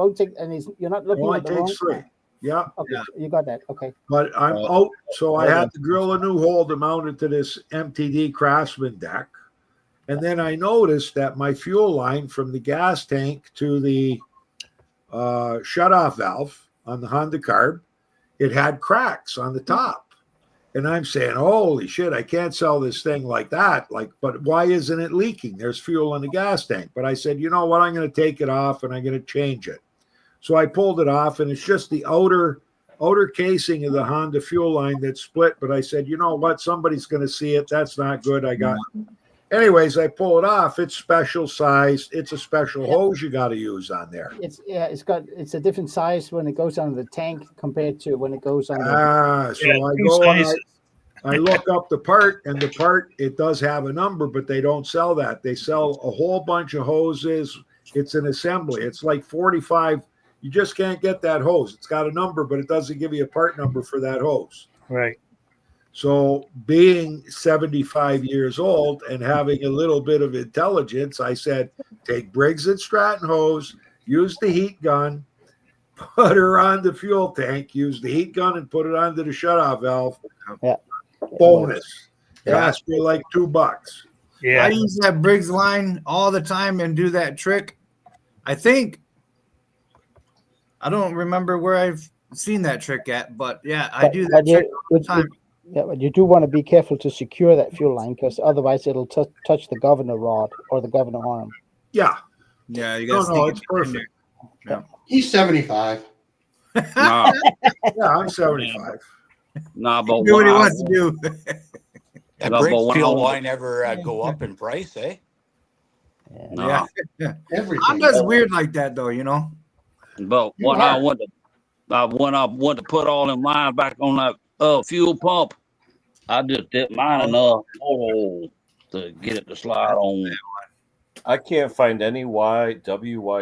You're not looking at the wrong. Takes 3. Yeah. Okay, you got that. Okay. But I'm out, so I had to drill a new hole to mount it to this MTD Craftsman deck. And then I noticed that my fuel line from the gas tank to the shutoff valve on the Honda Carb, it had cracks on the top. And I'm saying, holy shit, I can't sell this thing like that. But why isn't it leaking? There's fuel in the gas tank. But I said, you know what? I'm going to take it off and I'm going to change it. So I pulled it off, and it's just the outer casing of the Honda fuel line that's split. But I said, you know what? Somebody's going to see it. That's not good. Anyways, I pull it off. It's special sized. It's a special hose you got to use on there. It's a different size when it goes on the tank compared to when it goes on. I look up the part, and the part, it does have a number, but they don't sell that. They sell a whole bunch of hoses. It's an assembly. It's like 45. You just can't get that hose. It's got a number, but it doesn't give you a part number for that hose. Right. So being 75 years old and having a little bit of intelligence, I said, take Briggs & Stratton hose, use the heat gun, put her on the fuel tank, use the heat gun and put it onto the shutoff valve. Yeah. Bonus. Cost me like $2. Yeah. I use that Briggs line all the time and do that trick. I don't remember where I've seen that trick at, but yeah, I do that trick all the time. Yeah, but you do want to be careful to secure that fuel line, because otherwise it'll touch the governor rod or the governor arm. Yeah. Yeah, you got it's perfect. Yeah. He's 75. Nah, Yeah, I'm 75. nah, but Do what he when I, wants to do. That no, brake but when I steel went, line ever go up in price, eh? nah, Everything. I'm just weird like that, though. You know. but You when I are. went to, when I went to put all them lines back on that fuel pump, I just dipped mine in a hole to get it to slide on. I can't find any WY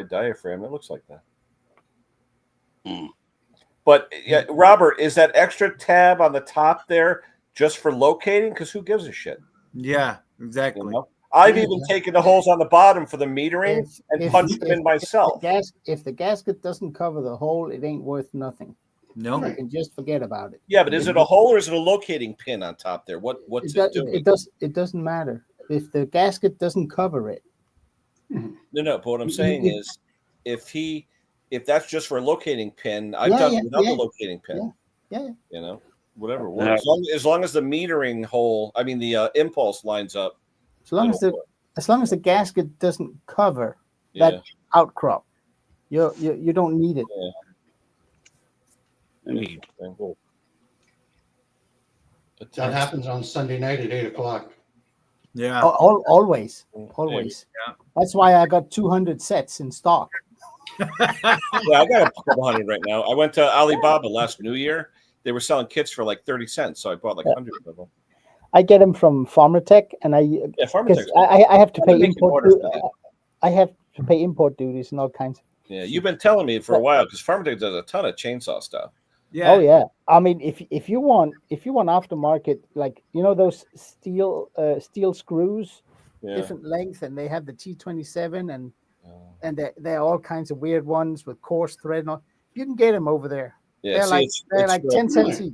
diaphragm that looks like that. Hmm. But yeah, Robert, is that extra tab on the top there just for locating? Because who gives a shit? Yeah, You exactly. know? I've even taken the holes on the bottom for the metering and punched them in myself. If the gasket doesn't cover the hole, it ain't worth nothing. No. You can just forget about it. Yeah, but is it a hole or is it a locating pin on top there? What's it doing? It doesn't matter. If the gasket doesn't cover it. No. But what I'm saying is, if that's just for a locating pin, I've done it without the locating pin. Yeah. You know, whatever works. As long as the metering hole, I mean the impulse lines up. As long as the gasket doesn't cover that outcrop, you don't need it. That happens on Sunday night at 8:00. Yeah. Always. Yeah. That's why I got 200 sets in stock. Yeah, I got a couple hundred right now. I went to Alibaba last New Year. They were selling kits for like 30 cents, so I bought like 100 of them. I get them from Pharmatech, and I have to pay import. I have to pay import duties and all kinds of. Yeah, you've been telling me for a while because Pharmatech does a ton of chainsaw stuff. Yeah. Oh yeah. I mean, if you want aftermarket, like those steel screws, different length, and they have the T27 and they're all kinds of weird ones with coarse thread and all. You can get them over there. Yeah, they're like 10 cents each.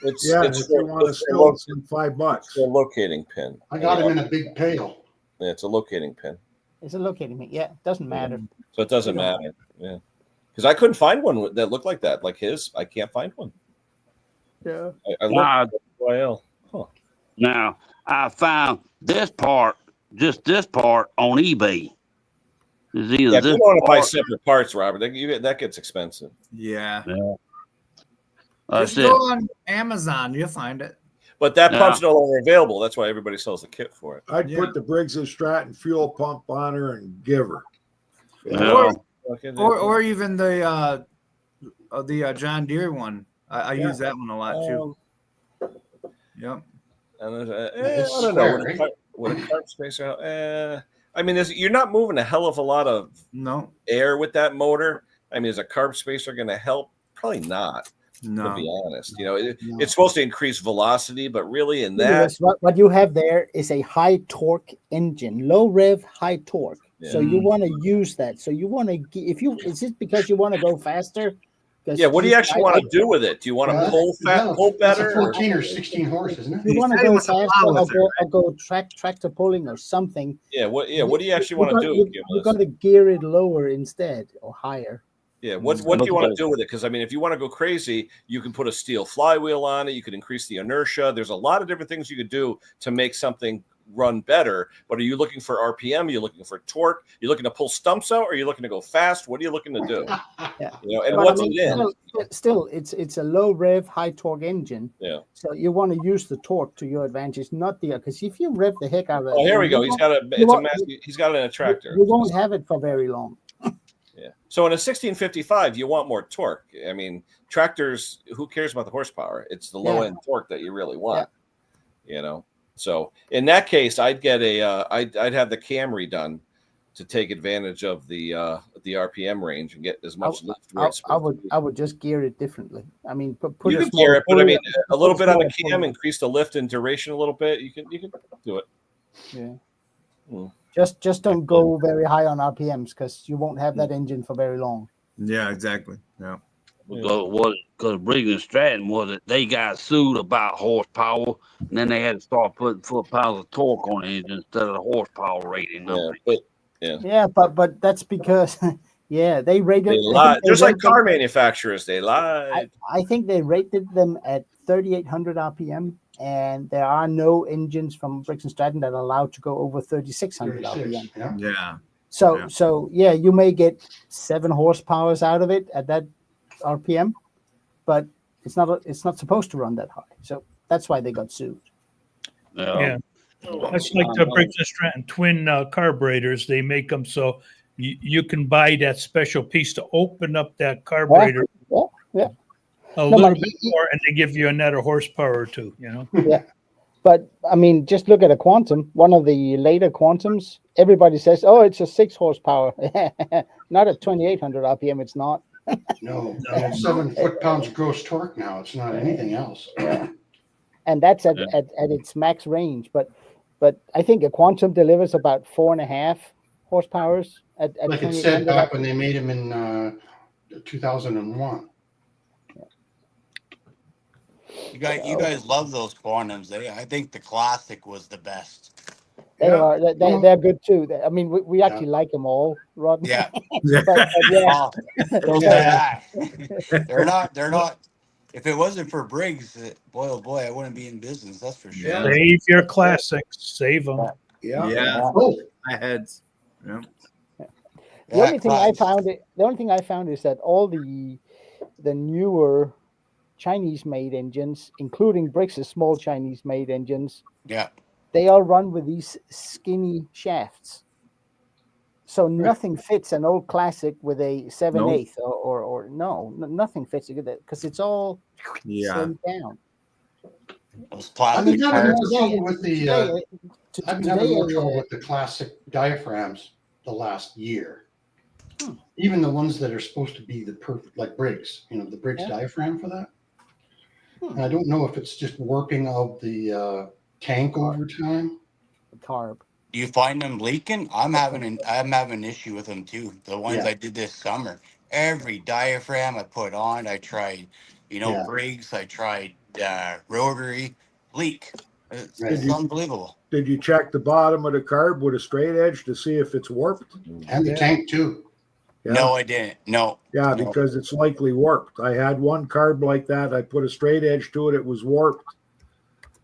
It's if you want to steal some $5. It's a locating pin. I got him in a big pail. Yeah, it's a locating pin. It's a locating pin. Yeah, it doesn't matter. So it doesn't matter. Yeah. Because I couldn't find one that looked like that, like his. I can't find one. Yeah. I looked at YL. Huh. Now I found this part, just this part, on eBay. If you want to buy separate parts, Robert, that gets expensive. Yeah. That's Just go on Amazon, you'll find it. But that pump's no longer available. That's why everybody sells the kit for it. I'd put the Briggs & Stratton fuel pump on her and give her. Or even the John Deere one. I use that one a lot too. Yep. And I don't know. Would a carb spacer? I mean, you're not moving a hell of a lot of air with that motor. I mean, is a carb spacer going to help? Probably not. No. To be honest, it's supposed to increase velocity, but really what you have there is a high torque engine, low rev, high torque. Yeah. So you want to use that. So you want to, is it because you want to go faster? Yeah. What do you actually want to do with it? Do you want to pull better? 14 or 16 horse, isn't it? You want to go faster or go tractor pulling or something. Yeah. What do you actually want to do? You got to gear it lower instead or higher. Yeah, what do you want to do with it? Because I mean, if you want to go crazy, you can put a steel flywheel on it. You could increase the inertia. There's a lot of different things you could do to make something run better. But are you looking for RPM? Are you looking for torque? Are you looking to pull stumps out? Or are you looking to go fast? What are you looking to do? Yeah. And what's it in? Still, it's a low rev, high torque engine. Yeah. So you want to use the torque to your advantage, not because if you rev the heck out of it. Oh, here we go. He's got it in a tractor. You won't have it for very long. Yeah. So in a 1655, you want more torque. I mean, tractors, who cares about the horsepower? It's the low end torque that you really want. Yeah. So in that case, I'd get I'd have the Camry done to take advantage of the RPM range and get as much lift. I would just gear it differently. I mean, put you can gear it, but I mean, a little bit on the cam, increase the lift and duration a little bit. You can do it. Yeah. Just don't go very high on RPMs because you won't have that engine for very long. Yeah, exactly. Yeah. Because Briggs & Stratton was it? They got sued about horsepower, and then they had to start putting foot-pounds of torque on the engine instead of the horsepower rating. But that's because they rated. They lied. Just like car manufacturers, they lied. I think they rated them at 3,800 RPM. And there are no engines from Briggs & Stratton that are allowed to go over 3,600 RPM. Yeah. So yeah, you may get 7 horsepowers out of it at that RPM, but it's not supposed to run that high. So that's why they got sued. Yeah. That's like the Briggs and Stratton twin carburetors. They make them so you can buy that special piece to open up that carburetor Yeah. a little bit more, and they give you another horsepower or two, Yeah. But I mean, just look at a Quantum, one of the later Quantums. Everybody says, oh, it's a 6 horsepower. Not at 2,800 RPM, it's not. No, and it's 7 foot-pounds gross torque now. It's not anything else. And that's at its max range. But I think a Quantum delivers about 4.5 horsepowers at Like it said back when they made them in 2001. You guys love those Quantums. I think the Classic was the best. They are. They're good too. I mean, we actually like them all, Rod. Yeah. but yeah. They're not. If it wasn't for Briggs, boy, oh boy, I wouldn't be in business. That's for sure. Yeah. Save your classics. Save them. Yeah. My heads. Yeah. The only thing I found is that all the newer Chinese-made engines, including Briggs' small Chinese-made engines, they all run with these skinny shafts. So nothing fits an old Classic with a 7/8 or nothing fits it because it's all slimmed down. I've been having more trouble with the Classic diaphragms the last year. Even the ones that are supposed to be the perfect, like Briggs, the Briggs diaphragm for that. And I don't know if it's just warping of the tank over time. The carb. Do you find them leaking? I'm having an issue with them too. The ones I did this summer. Every diaphragm I put on, I tried, Briggs, I tried rotary, leak. It's unbelievable. Did you check the bottom of the carb with a straight edge to see if it's warped? And the tank too. Yeah. No, I didn't. No. Yeah, because it's likely warped. I had one carb like that. I put a straight edge to it. It was warped.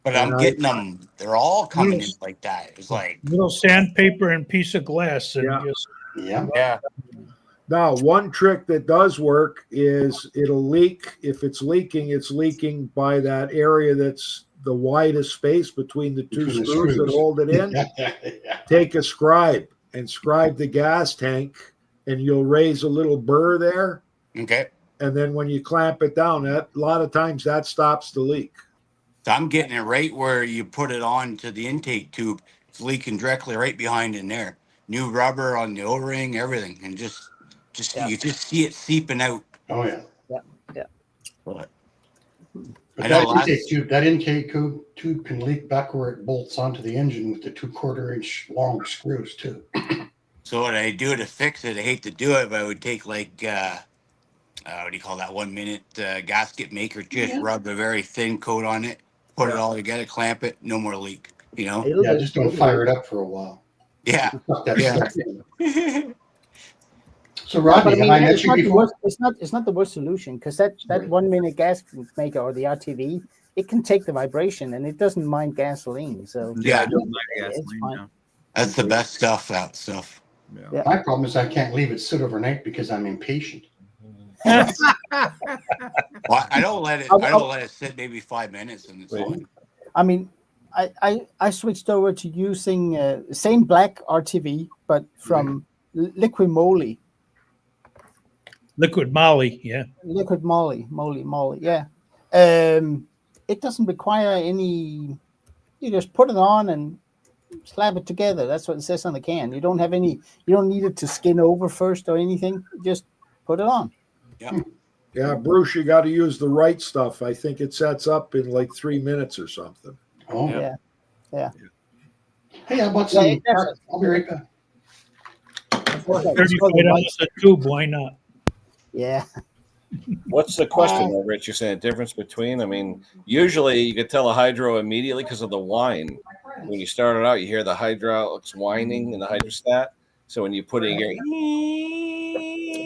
But I'm getting them. They're all coming in like that. It's like little sandpaper and piece of glass. And yeah. Now, one trick that does work is it'll leak. If it's leaking by that area that's the widest space between the two screws that hold it in. Take a scribe and scribe the gas tank, and you'll raise a little burr there. Okay. And then when you clamp it down, a lot of times that stops the leak. So I'm getting it right where you put it on to the intake tube. It's leaking directly right behind in there. New rubber on the O-ring, everything, and just you just see it seeping out. Oh yeah. Yeah. But that intake tube can leak back where it bolts onto the engine with the 2/4 inch long screws too. So what I do to fix it, I hate to do it, but I would take like what do you call that 1 minute gasket maker, just rub a very thin coat on it, put it all together, clamp it, no more leak, Yeah, just don't fire it up for a while. Yeah. So Rodney, it's not the worst solution, because that 1 minute gasket maker or the RTV, it can take the vibration and it doesn't mind gasoline. So I don't mind gasoline. That's the best stuff. That stuff. Yeah. My problem is I can't leave it sit overnight because I'm impatient. Well, I don't let it sit maybe 5 minutes and it's on. I mean, I switched over to using same black RTV, but from Liquid Moly. Liquid Moly, yeah. Liquid Moly, yeah. It doesn't require any. You just put it on and slap it together. That's what it says on the can. You don't need it to skin over first or anything. Just put it on. Yeah, Bruce, you got to use the right stuff. I think it sets up in like 3 minutes or something. Oh yeah. Hey, how about some? I'll be right back. $35 a tube. Why not? Yeah. What's the question, though, Rich? You're saying the difference between? I mean, usually you could tell a hydro immediately because of the whine. When you start it out, you hear the hydraulics whining in the hydrostat. So when you put it in your,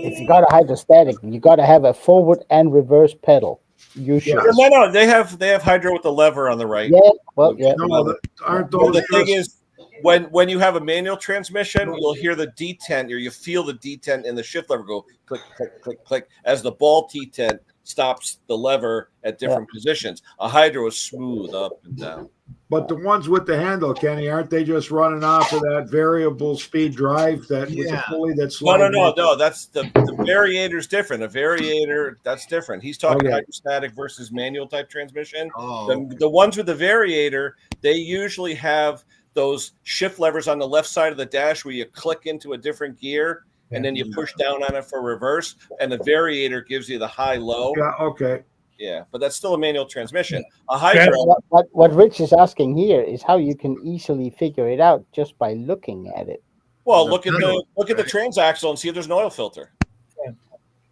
if you got a hydrostatic, you got to have a forward and reverse pedal. You should. No, they have hydro with the lever on the right. Yeah, well, yeah. No, aren't those? The thing is, when you have a manual transmission, you'll hear the detent, or you feel the detent in the shift lever go click, click, click, click as the ball detent stops the lever at different positions. A hydro is smooth up and down. But the ones with the handle, Kenny, aren't they just running off of that variable speed drive that with the pulley that's no. That's the variator's different. A variator, that's different. He's talking hydrostatic versus manual type transmission. The ones with the variator, they usually have those shift levers on the left side of the dash where you click into a different gear and then you push down on it for reverse, and the variator gives you the high low. Yeah, okay. Yeah, but that's still a manual transmission. A hydro. What Rich is asking here is how you can easily figure it out just by looking at it. Well, look at the transaxle and see if there's an oil filter.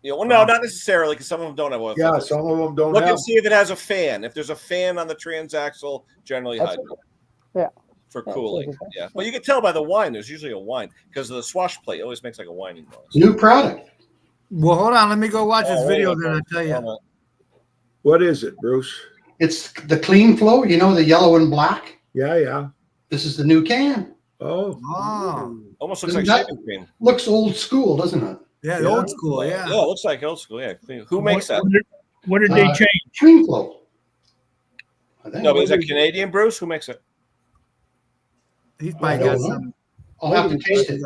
Yeah. Well, no, not necessarily, because some of them don't have oil filters. Yeah, some of them don't. Look and see if it has a fan. If there's a fan on the transaxle, generally hydro. Yeah. For cooling. Yeah. Well, you can tell by the whine. There's usually a whine because of the swash plate. It always makes like a whining noise. New product. Well, hold on. Let me go watch this video. Then I'll tell you. What is it, Bruce? It's the clean flow. You know, the yellow and black. Yeah. This is the new can. Oh. Almost looks like shaving cream. Looks old school, doesn't it? Yeah, old school. Yeah. Yeah, it looks like old school. Yeah. Who makes that? What did they change? Clean flow. No, but is that Canadian, Bruce? Who makes it? He's probably got some. I'll have to taste it.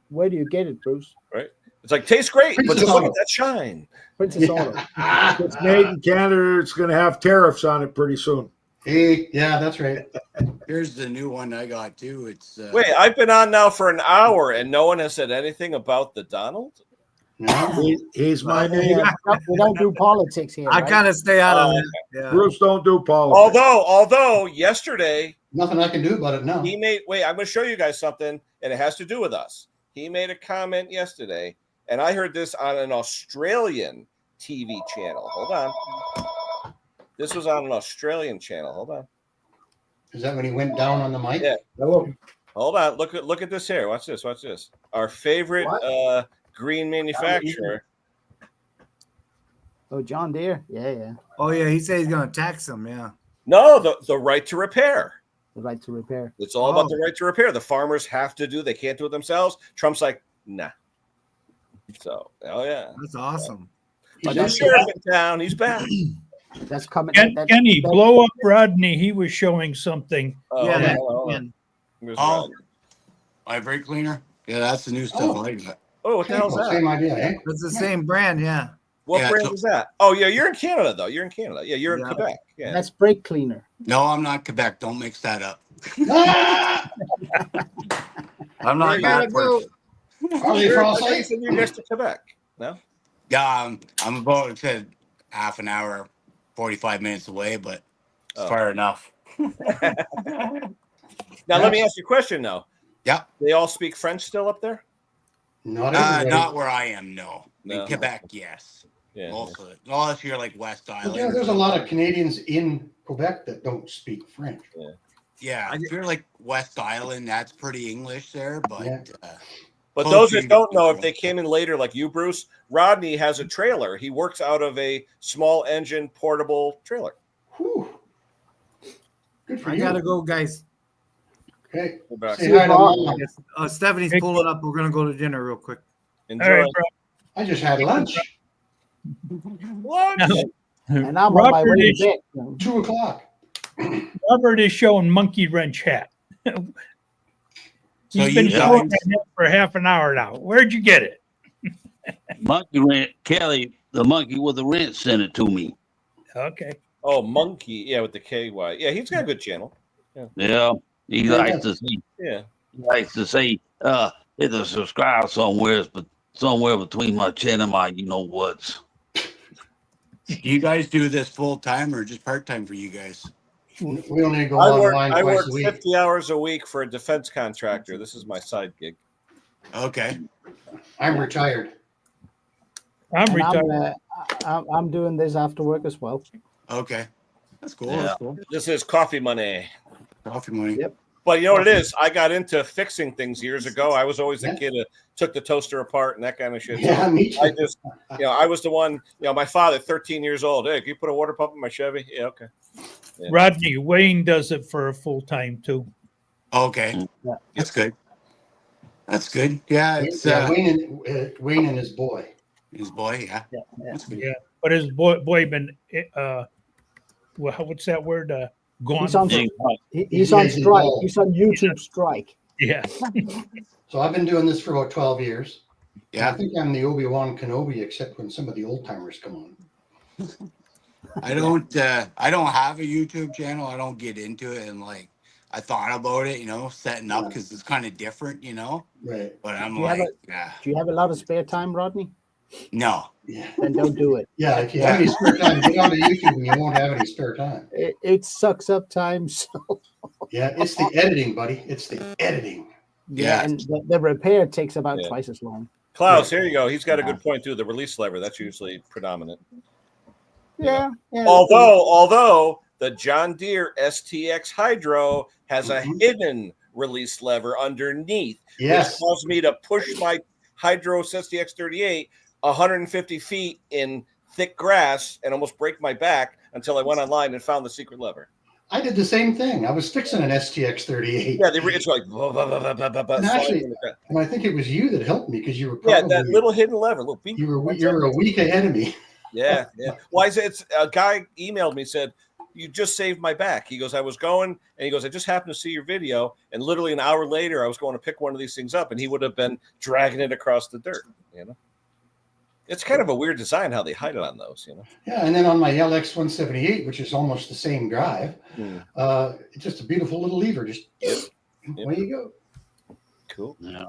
Where do you get it, Bruce? Right. It's like tastes great, Princess but just look Auto. at that shine. Princess Auto. If it's made in Canada, it's going to have tariffs on it pretty soon. Hey, yeah, that's right. Here's the new one I got too. It's Wait, I've been on now for an hour and no one has said anything about the Donald? No. He's my name. We don't do politics here. I right? kind of stay out of it. Yeah. Bruce don't do politics. Although yesterday Nothing I can do about it now. he made I'm going to show you guys something, and it has to do with us. He made a comment yesterday, and I heard this on an Australian TV channel. Hold on. This was on an Australian channel. Hold on. Is that when he went down on the mic? Yeah. Hello. Hold on. Look at this here. Watch this. Watch this. Our favorite green manufacturer. Oh, John Deere. Yeah. Oh yeah, he said he's gonna tax them. Yeah. No, the right to repair. The right to repair. It's all about the right to repair. The farmers have to do. They can't do it themselves. Trump's like, nah. So, That's awesome. But the sheriff in town, he's back. That's coming. Kenny, blow up Rodney. He was showing something. my brake cleaner. Yeah, that's the new stuff I got. Oh, what the hell's that? Same idea, eh? It's the same brand. Yeah. What brand is that? Oh, yeah, you're in Canada, though. You're in Canada. Yeah, you're in Quebec. Yeah. That's brake cleaner. No, I'm not Quebec. Don't mix that up. I'm not that person. Are they Francais? You're next to Quebec. No? Yeah, I'm about half an hour, 45 minutes away, but it's far enough. Now, let me ask you a question, though. Yeah. They all speak French still up there? Not where I am, no. No. In Quebec, yes. Yeah. Most of it. Unless you're like West Island. Yeah, there's a lot of Canadians in Quebec that don't speak French. Yeah, if you're like West Island, that's pretty English there, but But those that don't know, if they came in later, like you, Bruce, Rodney has a trailer. He works out of a small engine portable trailer. Whew. Good for I you. gotta go, guys. Okay. Back. Say hi to Mom. Stephanie's pulling up. We're gonna go to dinner real quick. Enjoy. All right, bro. I just had lunch. What? And I'm on my way to bed. 2 o'clock. Robert is showing monkey wrench hat. So He's been you showing guys- that for half an hour now. Where'd you get it? Monkey wrench. Kelly, the monkey with the wrench, sent it to me. Okay. Oh, Monkey. Yeah, with the KY. Yeah, he's got a good channel. Yeah, he likes to see. Yeah. He likes to say, hit the subscribe somewhere, but somewhere between my chin and my, you know what's. Do you guys do this full time or just part time for you guys? We only go I online work twice a week. 50 hours a week for a defense contractor. This is my side gig. Okay. I'm retired. I'm And retired. I'm doing this after work as well. Okay. That's cool. Yeah. That's cool. This is coffee money. Coffee money. Yep. But you know what it is? I got into fixing things years ago. I was always the kid that took the toaster apart and that kind of shit. Yeah, me too. I just, I was the one, my father, 13 years old. Hey, can you put a water pump in my Chevy? Yeah, okay. Yeah. Rodney, Wayne does it for a full time too. Okay, Yeah. that's good. That's good. Yeah, it's Wayne and his boy. his boy. Yeah, Yeah, yeah. that's good. Yeah, but his boy been what's that word? Gone. He's on for- he's on He's strike. involved. He's on YouTube strike. yeah. So I've been doing this for about 12 years. Yeah, I think I'm the Obi-Wan Kenobi, except when some of the old timers come on. I don't have a YouTube channel. I don't get into it, and like I thought about it, setting up because it's kind of different, Right. But I'm Do you have like, yeah, Do you have a lot of spare time, Rodney? no. Yeah. Then don't do it. Yeah. If you have any spare time, get onto YouTube and you won't have any spare time. It sucks up time. So Yeah. It's the editing, buddy. It's the editing. yeah, and the repair takes about Yeah. twice as long. Klaus, here you go. He's got a good point too. The release lever, that's usually predominant. Yeah. Although the John Deere STX Hydro has a hidden release lever underneath, Yes. which allows me to push my Hydro STX 38 150 feet in thick grass and almost break my back until I went online and found the secret lever. I did the same thing. I was fixing an STX 38. Yeah, it's like blah, blah, blah, blah, blah, blah, And actually, sliding like and I think it was you that helped me because you were that. Yeah, probably that little hidden lever. Little beep. you were a week ahead of me. Yeah. Well, it's a guy emailed me, said, "You just saved my back." He goes, "I was going," and he goes, "I just happened to see your video, and literally an hour later, I was going to pick one of these things up, and he would have been dragging it across the dirt." It's kind of a weird design how they hide it on those. Yeah, and then on my LX 178, which is almost the same drive, it's just a beautiful little lever. Just away you go. Cool. Yeah.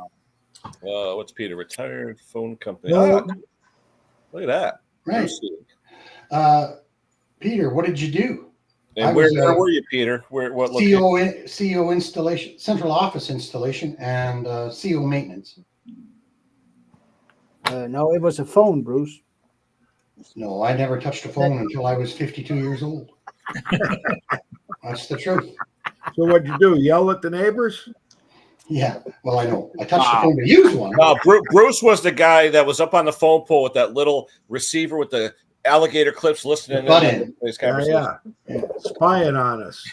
What's Peter? Retired phone company. Well, Look at that. Right. Peter, what did you do? And where were you, Peter? What location? CO installation, central office installation, and CO maintenance. No, it was a phone, Bruce. No, I never touched a phone until I was 52 years old. That's the truth. So what'd you do? Yell at the neighbors? Yeah, well, I know. I touched the phone to use one. Bruce was the guy that was up on the phone pole with that little receiver with the alligator clips listening to his conversation. Yeah. Spying on us.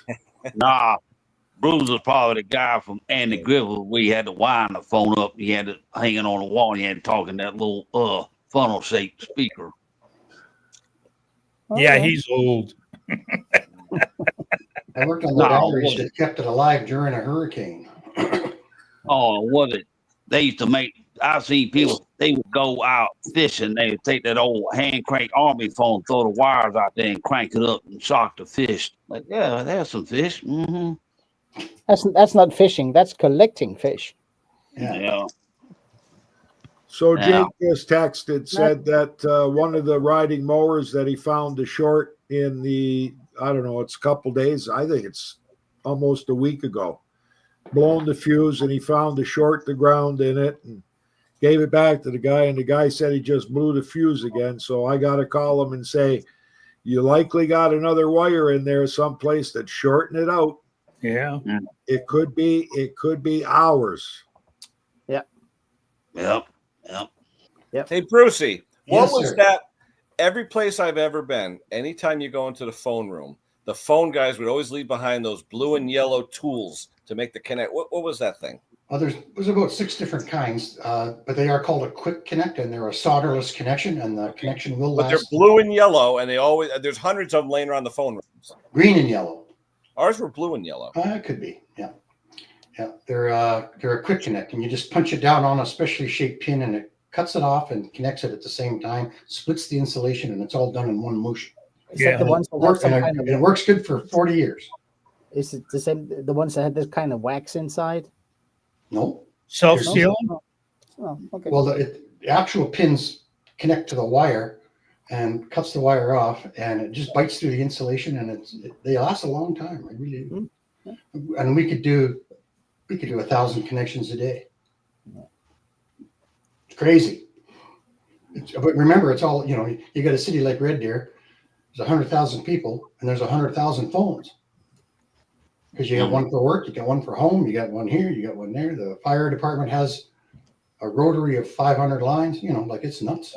Nah, Bruce was probably the guy from Andy Griffith. We had to wind the phone up. He had it hanging on the wall. He had talking that little funnel shaped speaker. Yeah, he's old. I worked on the batteries that kept it alive during a hurricane. Oh, was it? They used to make. I've seen people. They would go out fishing. They would take that old hand crank army phone, throw the wires out there, and crank it up and shock the fish. Like, yeah, there's some fish. Mm-hmm. That's not fishing. That's collecting fish. Yeah. So Jake just texted, said that one of the riding mowers that he found the short in I don't know, it's a couple days. I think it's almost a week ago. Blown the fuse, and he found the short, the ground in it, and gave it back to the guy. And the guy said he just blew the fuse again. So I got to call him and say, you likely got another wire in there someplace that's shorting it out. Yeah. It could be hours. Yep. Hey, Brucey, what was sir. that? Every place I've ever been, anytime you go into the phone room, the phone guys would always leave behind those blue and yellow tools to make the connect. What was that thing? Well, there's about 6 different kinds, but they are called a quick connect, and they're a solderless connection, and the connection will But they're last. blue and yellow, and there's hundreds of them laying around the phone rooms. Green and yellow. Ours were blue and yellow. It could be, yeah. They're a quick connect, and you just punch it down on a specially shaped pin, and it cuts it off and connects it at the same time, splits the insulation, and it's all done in one motion. Is that the ones that have some kind of, It works good for 40 years. is it the same? The ones that had this kind of wax inside? No. Self-sealing? Oh, okay. Well, the actual pins connect to the wire and cuts the wire off, and it just bites through the insulation, and they last a long time. I really do. And we could do 1,000 connections a day. It's crazy. But remember, it's all, you got a city like Red Deer, there's 100,000 people, and there's 100,000 phones. Because you got one for work, you got one for home, you got one here, you got one there. The fire department has a rotary of 500 lines, like it's nuts.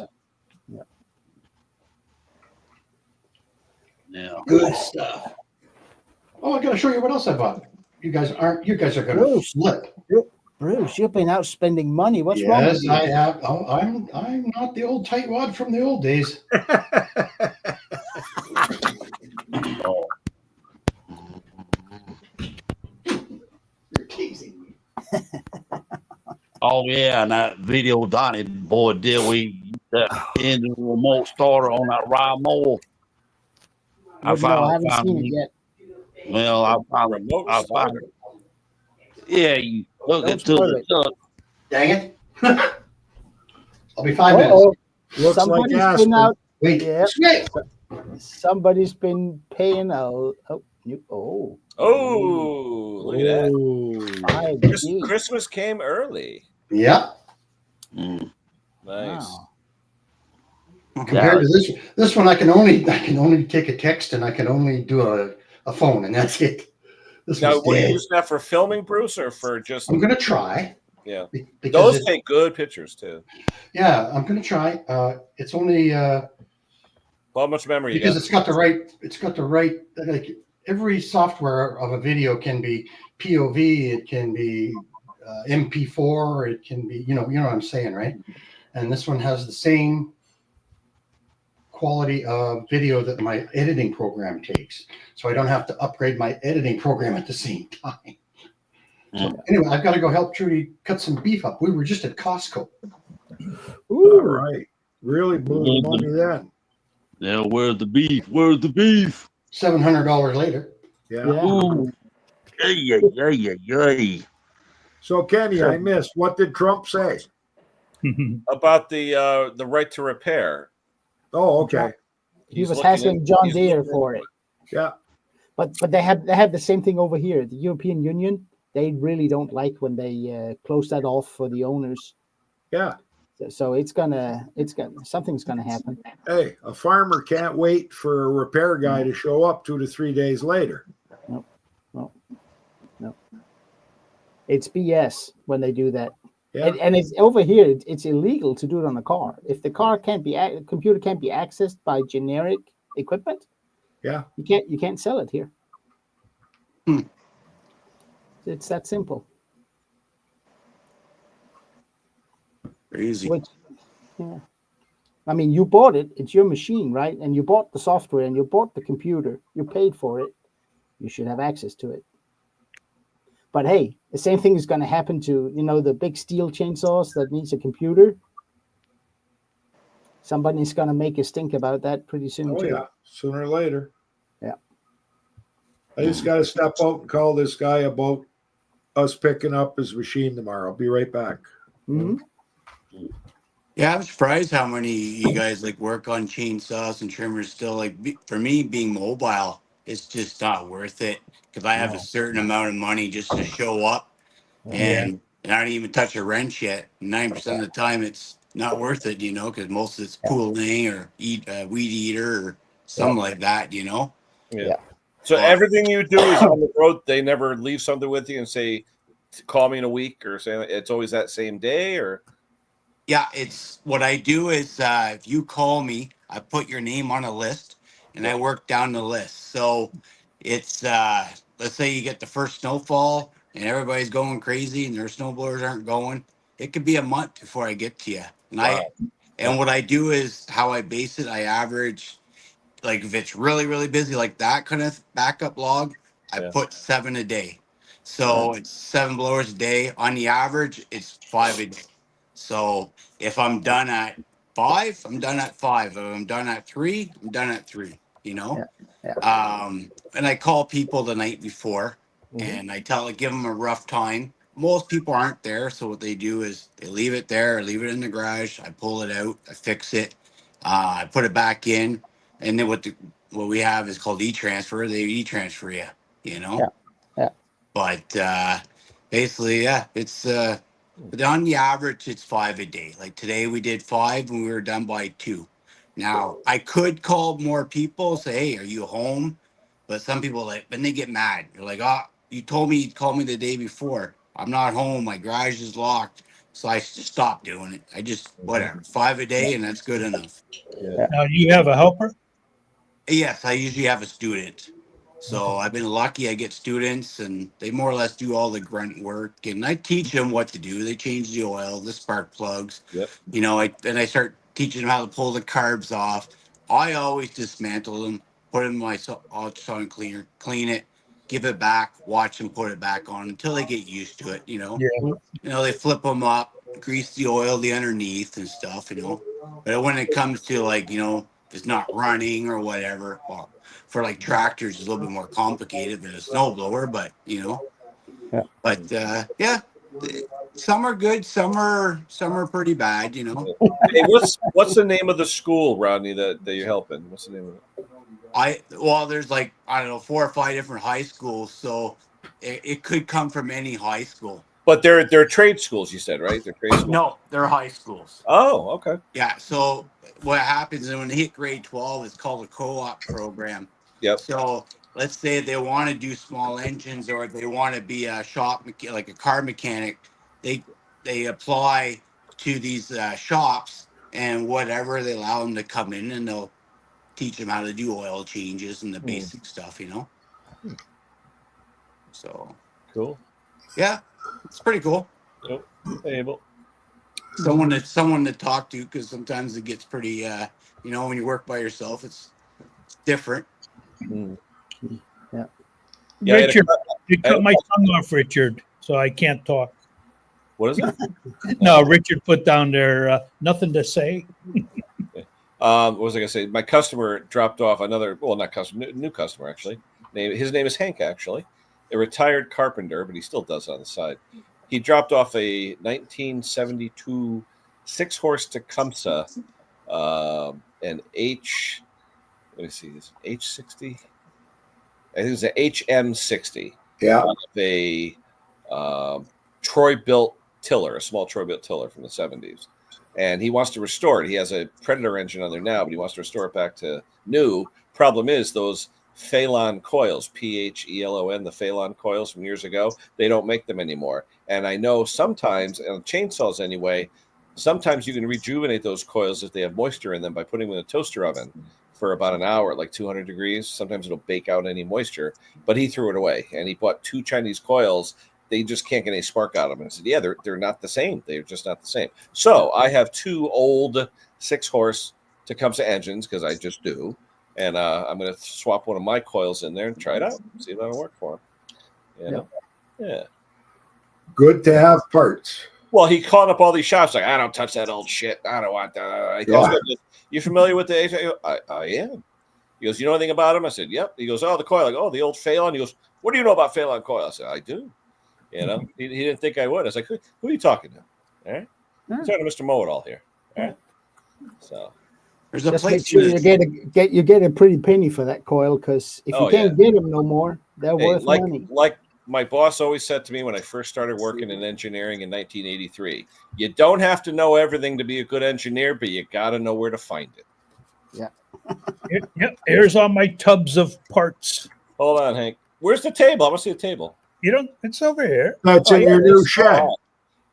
Yeah. Good stuff. Oh, I got to show you what else I bought. You guys are going to Bruce. flip. Bruce, you've been out spending money. What's wrong with Yes, you? I have. Oh, I'm not the old tightwad from the old days. Oh, You're teasing me. Oh yeah, and that video Donnie boy did we in the remote starter on that ride mower. I haven't seen it yet. Well, I found remote it. starter. Yeah, you hook Don't it to spoil the it. truck. Dang it. I'll be 5 minutes. Uh-oh. Looks Somebody's like been Aspen. out. Wait. Yeah. Wait. Somebody's been paying oh. Oh, look at that. Oh. Christmas came early. Yeah. Mm. Nice. Wow. Compared to this one, I can only take a text and I can only do a phone, and that's it. This Now, was were you dead. using that for filming, Bruce, or for just? I'm gonna try. Yeah. Because Those take good pictures too. Yeah, I'm gonna try. It's only How much memory you because got? it's got the right like every software of a video can be POV, it can be MP4, it can be you know what I'm saying, right? And this one has the same quality of video that my editing program takes, so I don't have to upgrade my editing program at the same time. So anyway, I've got to go help Trudy cut some beef up. We were just at Costco. All right. Really blew the money then. Yeah, where's the beef? Where's the beef? $700 later. Yeah. Ooh. Yeah. So Kenny, I missed. What did Trump say? About the right to repair. Oh, okay. He was hassling John Deere for it. Yeah. But they have the same thing over here. The European Union, they really don't like when they close that off for the owners. Yeah. So something's gonna happen. Hey, a farmer can't wait for a repair guy to show up 2 to 3 days later. No. It's BS when they do that. Yeah. And it's over here. It's illegal to do it on a car. If the computer can't be accessed by generic equipment, Yeah. you can't sell it here. It's that simple. Crazy. Yeah. I mean, you bought it. It's your machine, right? And you bought the software and you bought the computer. You paid for it. You should have access to it. But hey, the same thing is going to happen to, the big steel chainsaws that needs a computer. Somebody's going to make a stink about that pretty soon, Oh, too. yeah. Sooner or later. Yeah. I just got to step out and call this guy about us picking up his machine tomorrow. I'll be right back. Mm-hmm. Yeah, I'm surprised how many you guys work on chainsaws and trimmers still. For me, being mobile, it's just not worth it because I have a certain amount of money just to show up, and I don't even touch a wrench yet. 90% of the time, it's not worth it, because most of it's pooling or weed eater or something like that, Yeah. So everything you do is on the road. They never leave something with you and say, "Call me in a week," or say it's always that same day, or. Yeah, it's what I do is if you call me, I put your name on a list and I work down the list. So it's let's say you get the first snowfall and everybody's going crazy and their snowblowers aren't going. It could be a month before I get to you. And what I do is how I base it, I average if it's really, really busy like that kind of backup log, I put 7 a day. So it's 7 blowers a day. On the average, it's 5 a day. So if I'm done at 5, I'm done at 5. If I'm done at 3, I'm done at 3, And I call people the night before and I give them a rough time. Most people aren't there. So what they do is they leave it there, leave it in the garage. I pull it out, I fix it. I put it back in. And then what we have is called e-transfer. They e-transfer you, Yeah. But basically, it's but on the average, it's 5 a day. Like today, we did 5 and we were done by 2. Now, I could call more people, say, "Hey, are you home?" But some people then they get mad. They're like, "Oh, you told me you'd call me the day before. I'm not home. My garage is locked." So I stopped doing it. I just whatever 5 a day, and that's good enough. Now, you have a helper? Yes, I usually have a student. So I've been lucky. I get students, and they more or less do all the grunt work, and I teach them what to do. They change the oil, the spark plugs. Yep. You know, I start teaching them how to pull the carbs off. I always dismantle them, put them in my sonic cleaner, clean it, give it back, watch them put it back on until they get used to it. You know, they flip them up, grease the oil, the underneath and stuff. You know, but when it comes to like, if it's not running or whatever, well, for like tractors, it's a little bit more complicated than a snowblower, but yeah, some are good, some are pretty bad, Hey, what's the name of the school, Rodney, that you're helping? What's the name of it? There's like, I don't know, 4 or 5 different high schools, so it could come from any high school. But they're trade schools, you said, right? They're trade schools? No, they're high schools. Oh, okay. Yeah, so what happens is when they hit grade 12, it's called a co-op program. Yep. So let's say they want to do small engines, or they want to be a shop, like a car mechanic. They apply to these shops, and whatever, they allow them to come in, and they'll teach them how to do oil changes and the basic stuff, So cool. Yeah, it's pretty cool. Yep. Able. Someone to talk to, because sometimes it gets pretty when you work by yourself, it's different. Yeah. Richard, you cut my tongue off, Richard, so I can't talk. What is it? No, Richard put down there nothing to say. What was I gonna say? My customer dropped off new customer actually. His name is Hank, actually, a retired carpenter, but he still does it on the side. He dropped off a 1972 6-horse Tecumseh, an H. Let me see, this H60. I think it's an HM60. Yeah. A Troy-built tiller, a small Troy-built tiller from the 70s. And he wants to restore it. He has a Predator engine on there now, but he wants to restore it back to new. Problem is, those Phalon coils, Phelon, the Phalon coils from years ago, they don't make them anymore. And I know sometimes, and chainsaws anyway, sometimes you can rejuvenate those coils if they have moisture in them by putting them in a toaster oven for about an hour at like 200 degrees. Sometimes it'll bake out any moisture, but he threw it away, and he bought 2 Chinese coils. They just can't get any spark out of them. And I said, yeah, they're not the same. They're just not the same. So I have 2 old 6-horse Tecumseh engines, because I just do. And I'm going to swap one of my coils in there and try it out. See if that'll work for him. Yeah. Good to have parts. Well, he called up all these shops like, I don't touch that old shit. I don't want that. He goes, you familiar with the I am. He goes, you know anything about him? I said, yep. He goes, oh, the coil. Like, oh, the old Phalon. He goes, what do you know about Phalon coil? I said, I do. He didn't think I would. I was like, who are you talking to? All right. I'm talking to Mr. Know-it-all here. All right. So there's a just place make sure you get a pretty penny for that coil, because if you can't get them no more, they're worth money. Like my boss always said to me when I first started working in engineering in 1983, you don't have to know everything to be a good engineer, but you got to know where to find it. Yeah. Here's all my tubs of parts. Hold on, Hank. Where's the table? I want to see the table. It's over here. That's in your new shed.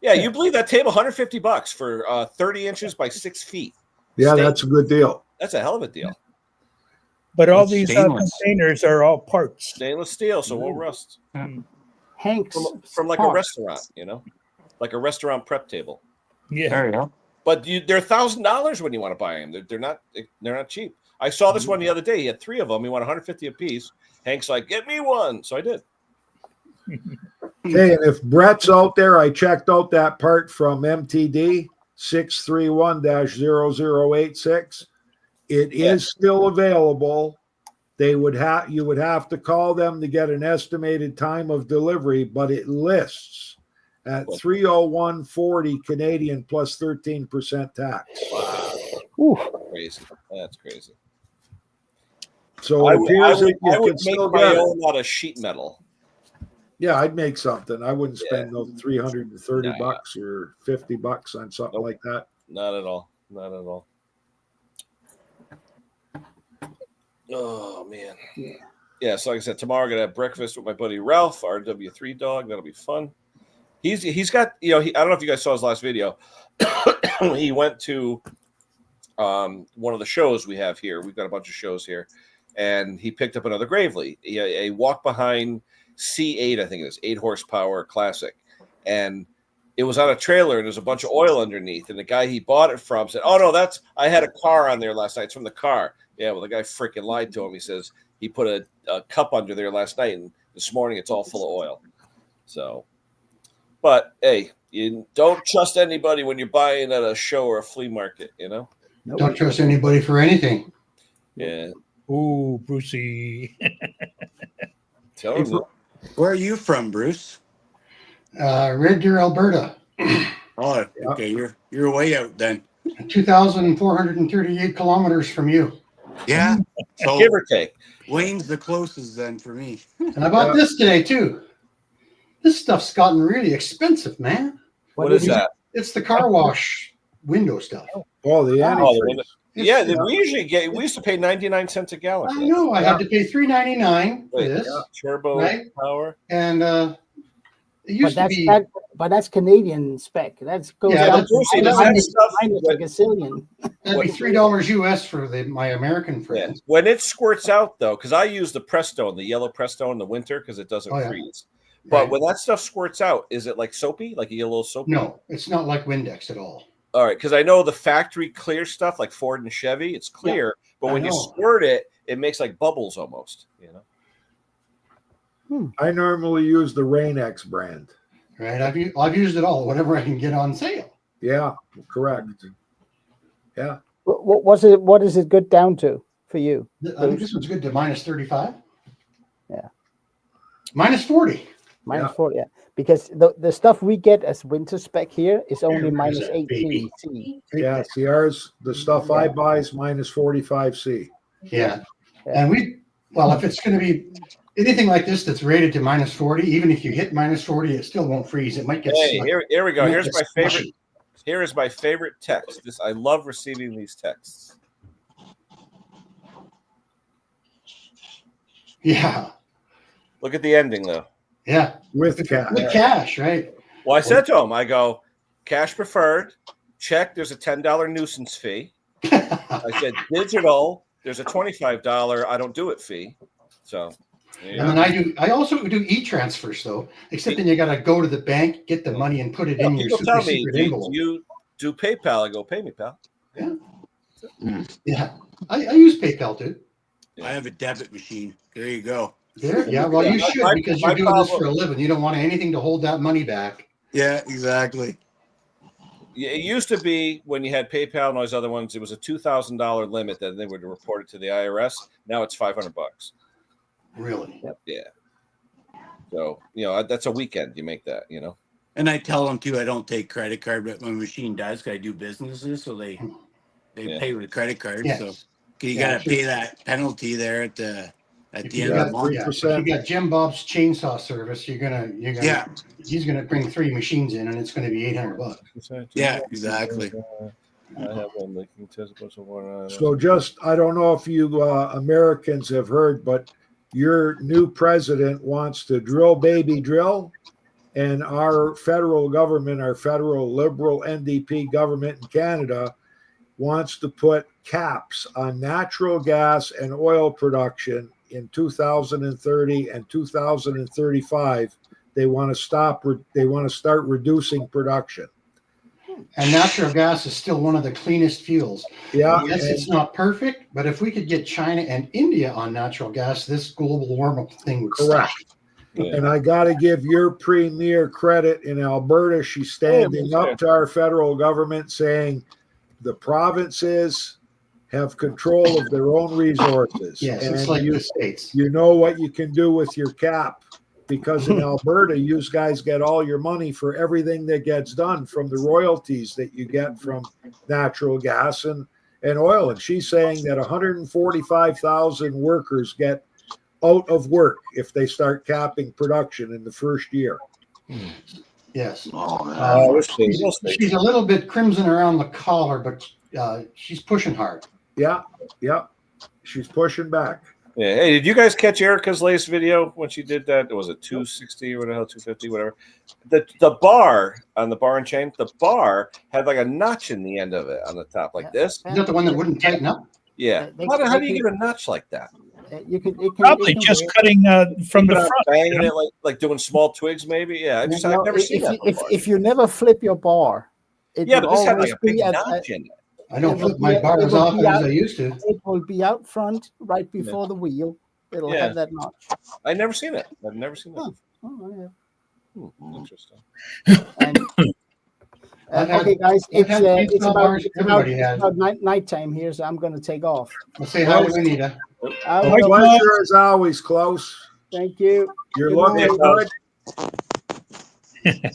Yeah, you believe that table? $150 for 30 inches by 6 feet. Yeah, that's a good deal. That's a hell of a deal. But all these containers are all parts. Stainless steel, so won't rust. Hanks from like a restaurant, like a restaurant prep table. Yeah, there you go. But they're $1,000 when you want to buy them. They're not cheap. I saw this one the other day. He had 3 of them. He wanted $150 a piece. Hank's like, get me one. So I did. Okay, and if Brett's out there, I checked out that part from MTD 631-0086. It is still available. You would have to call them to get an estimated time of delivery, but it lists at $301.40 Canadian plus 13% tax. Crazy. That's crazy. So I it appears would you make still my get own out of sheet metal. Yeah, I'd make something. I wouldn't spend those $330 or $50 on something like that. Not at all. Not at all. Oh man. Yeah. So like I said, tomorrow I'm gonna have breakfast with my buddy Ralph, RW3 dog. That'll be fun. He's got I don't know if you guys saw his last video. He went to one of the shows we have here. We've got a bunch of shows here, and he picked up another Gravely, a walk behind C8, I think it is 8 horsepower classic, and it was on a trailer and there's a bunch of oil underneath. And the guy he bought it from said, "Oh no, I had a car on there last night. It's from the car." Yeah, well, the guy freaking lied to him. He says he put a cup under there last night, and this morning it's all full of oil. So, but hey, you don't trust anybody when you're buying at a show or a flea market, you know? Don't trust anybody for anything. Yeah. Ooh, Brucey. Tell him. Where are you from, Bruce? Red Deer, Alberta. Oh, okay. You're way out then. 2,438 kilometers from you. Yeah. So Give or take. Wayne's the closest then for me. And I bought this today too. This stuff's gotten really expensive, man. What is that? It's the car wash window stuff. Oh, the antifreeze. Yeah, we used to pay 99 cents a gallon. I know. I had to pay $3.99 for this. Turbo power. And it used to be. But that's Canadian spec. That's goes down minus a gazillion. That'd be $3 US for my American friends. Yeah. When it squirts out, though, because I use the Prestone, the yellow Prestone in the winter because it doesn't freeze. But when that stuff squirts out, is it like soapy? Like you get a little soapy? No, it's not like Windex at all. All right, because I know the factory clear stuff like Ford and Chevy, it's clear, but when you squirt it, it makes like bubbles almost. You know. I normally use the Rain-X brand. Right, I've used it all, whatever I can get on sale. Yeah, correct. Yeah. What is it good down to for you? I think this one's good to minus 35. Yeah. Minus 40. Minus 40, yeah. Because the stuff we get as winter spec here is only minus 18 C. Yeah, see ours, the stuff I buy is minus 45 C. Yeah. And if it's going to be anything like this that's rated to minus 40, even if you hit minus 40, it still won't freeze. It might get here we go. Here's my favorite. Here is my favorite text. I love receiving these texts. Yeah. Look at the ending, though. Yeah. With cash. With cash, right? Well, I said to him, I go, cash preferred, check, there's a $10 nuisance fee. I said, digital, there's a $25 I don't do it fee. So, and then I also do e-transfers though, except then you got to go to the bank, get the money and put it in your super secret envelope. You do PayPal. I go, pay me, pal. Yeah. Yeah. I use PayPal too. I have a debit machine. There you go. There, yeah. Well, you should because you're doing this for a living. You don't want anything to hold that money back. Yeah, exactly. Yeah, it used to be when you had PayPal and all those other ones, it was a $2,000 limit that they would report it to the IRS. Now it's $500. Really? Yeah. So that's a weekend. You make that. And I tell them too, I don't take credit card, but my machine does. Cause I do businesses, so they pay with a credit card. Yes. So you got to pay that penalty there at the end of the month. Yeah. If you got Jim Bob's chainsaw service, you're gonna he's gonna bring 3 machines in, and it's gonna be $800. Yeah, exactly. So just, I don't know if you Americans have heard, but your new president wants to drill, baby, drill. And our federal government, our federal liberal NDP government in Canada wants to put caps on natural gas and oil production in 2030 and 2035. They want to start reducing production. And natural gas is still one of the cleanest fuels. Yeah. Yes, it's not perfect, but if we could get China and India on natural gas, this global warming thing would stop. Yeah. And I got to give your premier credit in Alberta. She's standing up to our federal government saying the provinces have control of their own resources. Yes, and it's like the states. You know what you can do with your cap, because in Alberta, you guys get all your money for everything that gets done from the royalties that you get from natural gas and oil. And she's saying that 145,000 workers get out of work if they start capping production in the first year. Yes. She's a little bit crimson around the collar, but she's pushing hard. Yeah. She's pushing back. Yeah. Hey, did you guys catch Erica's latest video when she did that? Was it 260 or whatever, 250, whatever? The bar on the bar and chain, the bar had like a notch in the end of it on the top, like this. Is that the one that wouldn't tighten up? Yeah. How do you get a notch like that? You can Probably just cutting from the Keep it out, front. banging You know? it like doing small twigs, maybe. Yeah, I've No, never seen that before. if you never flip your bar, it Yeah, will but this had always like a big be at, notch in it. I don't it will flip my be- bar it as will often be as out- I used to. it will be out front right before the wheel. It'll Yeah. have that notch. I've never seen it. I've never seen that. Huh. Before. Oh, yeah. Interesting. And, I've had- okay, guys, I've had it's paintball bars everybody has. about nighttime here, so I'm going to take off. I'll say hi to Anita. I A will. pleasure as always, Klaus. Thank you. You're Good looking night. good.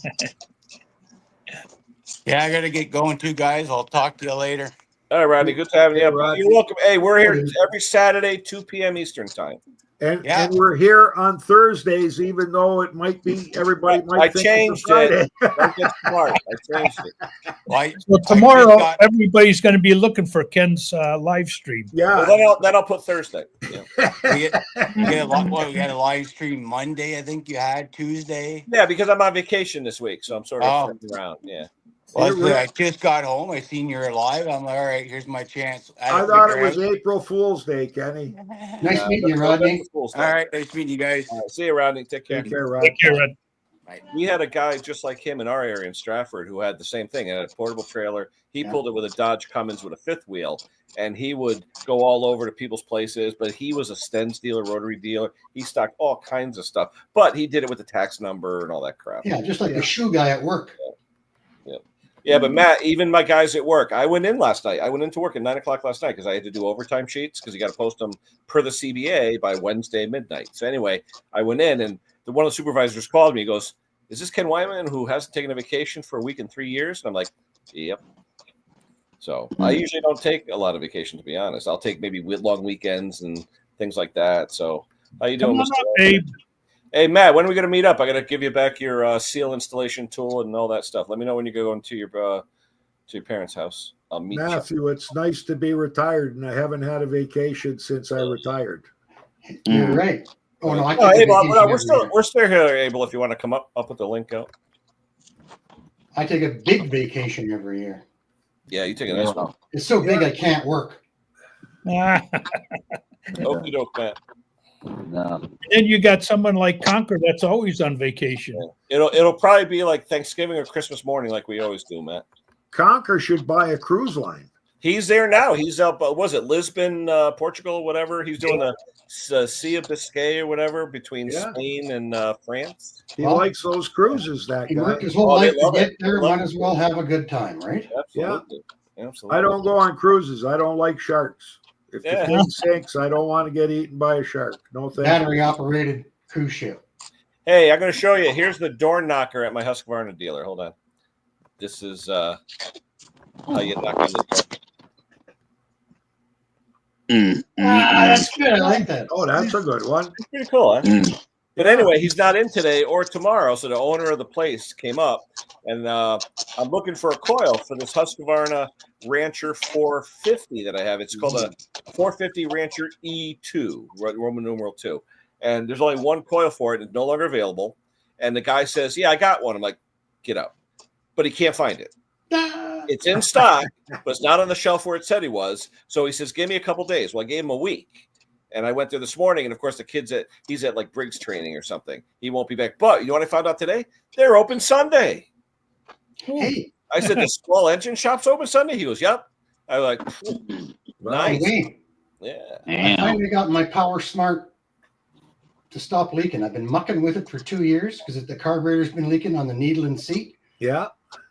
Yeah, I got to get going too, guys. I'll talk to you later. All right, Rodney. Good to have you. Hey, up. Rodney. You're welcome. Hey, we're here every Saturday, 2 p.m. Eastern time. And Yeah. and we're here on Thursdays, even though it might be everybody might I think changed it's a Friday. Don't get smart. I changed it. Well, So tomorrow, everybody's going to be looking for Ken's live stream. Yeah. Well, then I'll put Thursday. Yeah. we got a live stream Monday. I think you had Tuesday. Yeah, because I'm on vacation this week, so I'm sort of Oh. flipping around. Yeah. Well, I just got home. I seen you're live. I'm like, all right, here's my chance. I thought it was April Fool's Day, Kenny. Nice meeting you, Rodney. All right, nice meeting you guys. All right, see you, Rodney. Take care. Take care, Rod. Take care, Ed. We had a guy just like him in our area in Stratford who had the same thing. He had a portable trailer. He pulled it with a Dodge Cummins with a fifth wheel, and he would go all over to people's places. But he was a Stens dealer, rotary dealer. He stocked all kinds of stuff, but he did it with the tax number and all that crap. Yeah, just like the shoe guy at work. Yeah, but Matt, even my guys at work, I went in last night. I went into work at 9 o'clock last night because I had to do overtime sheets because you got to post them per the CBA by Wednesday midnight. So anyway, I went in and one of the supervisors called me. He goes, "Is this Ken Wyman who hasn't taken a vacation for a week in 3 years?" And I'm like, "Yep." So I usually don't take a lot of vacation, to be honest. I'll take maybe long weekends and things like that. So how you doing, Come on Mr. up, Abe. Hey, Matt, when are we going to meet up? I got to give you back your seal installation tool and all that stuff. Let me know when you go into your parents' house. I'll meet Matthew, it's nice to be retired, and I haven't had a vacation since I retired. You're right. Oh no, I Oh, can't. hey, Bob, we're still here, Abel. If you want to come up with the link out. I take a big vacation every year. Yeah, you take a nice one. It's so big I can't work. Okie doke, Matt. And then you got someone like Conker that's always on vacation. It'll probably be like Thanksgiving or Christmas morning, like we always do, Matt. Conker should buy a cruise line. He's there now. He's up. Was it Lisbon, Portugal, whatever? He's doing the Sea of Biscay or whatever between Spain and France. He likes those cruises. That He guy. worked his whole life to get there. Might as well have a good time, right? Absolutely. Absolutely. I don't go on cruises. I don't like sharks. If Yeah. the thing sinks, I don't want to get eaten by a shark. No thank you. Battery operated cruise ship. Hey, I'm going to show you. Here's the door knocker at my Husqvarna dealer. Hold on. This is how you knock on the door. That's good. I like that. Oh, that's a good one. It's pretty cool, huh? But anyway, he's not in today or tomorrow, so the owner of the place came up, and I'm looking for a coil for this Husqvarna Rancher 450 that I have. It's called a 450 Rancher E2, Roman numeral 2. And there's only one coil for it. It's no longer available. And the guy says, "Yeah, I got one." I'm like, "Get out." But he can't find it. It's in stock, but it's not on the shelf where it said he was. So he says, "Give me a couple days." Well, I gave him a week. And I went there this morning, and of course, he's at like Briggs training or something. He won't be back. But you know what I found out today? They're open Sunday. Hey, I said, "The small engine shop's open Sunday?" He goes, "Yep." I was like, "Nice." wait. Yeah. I finally got my Power Smart to stop leaking. I've been mucking with it for 2 years because the carburetor's been leaking on the needle and seat. Yeah.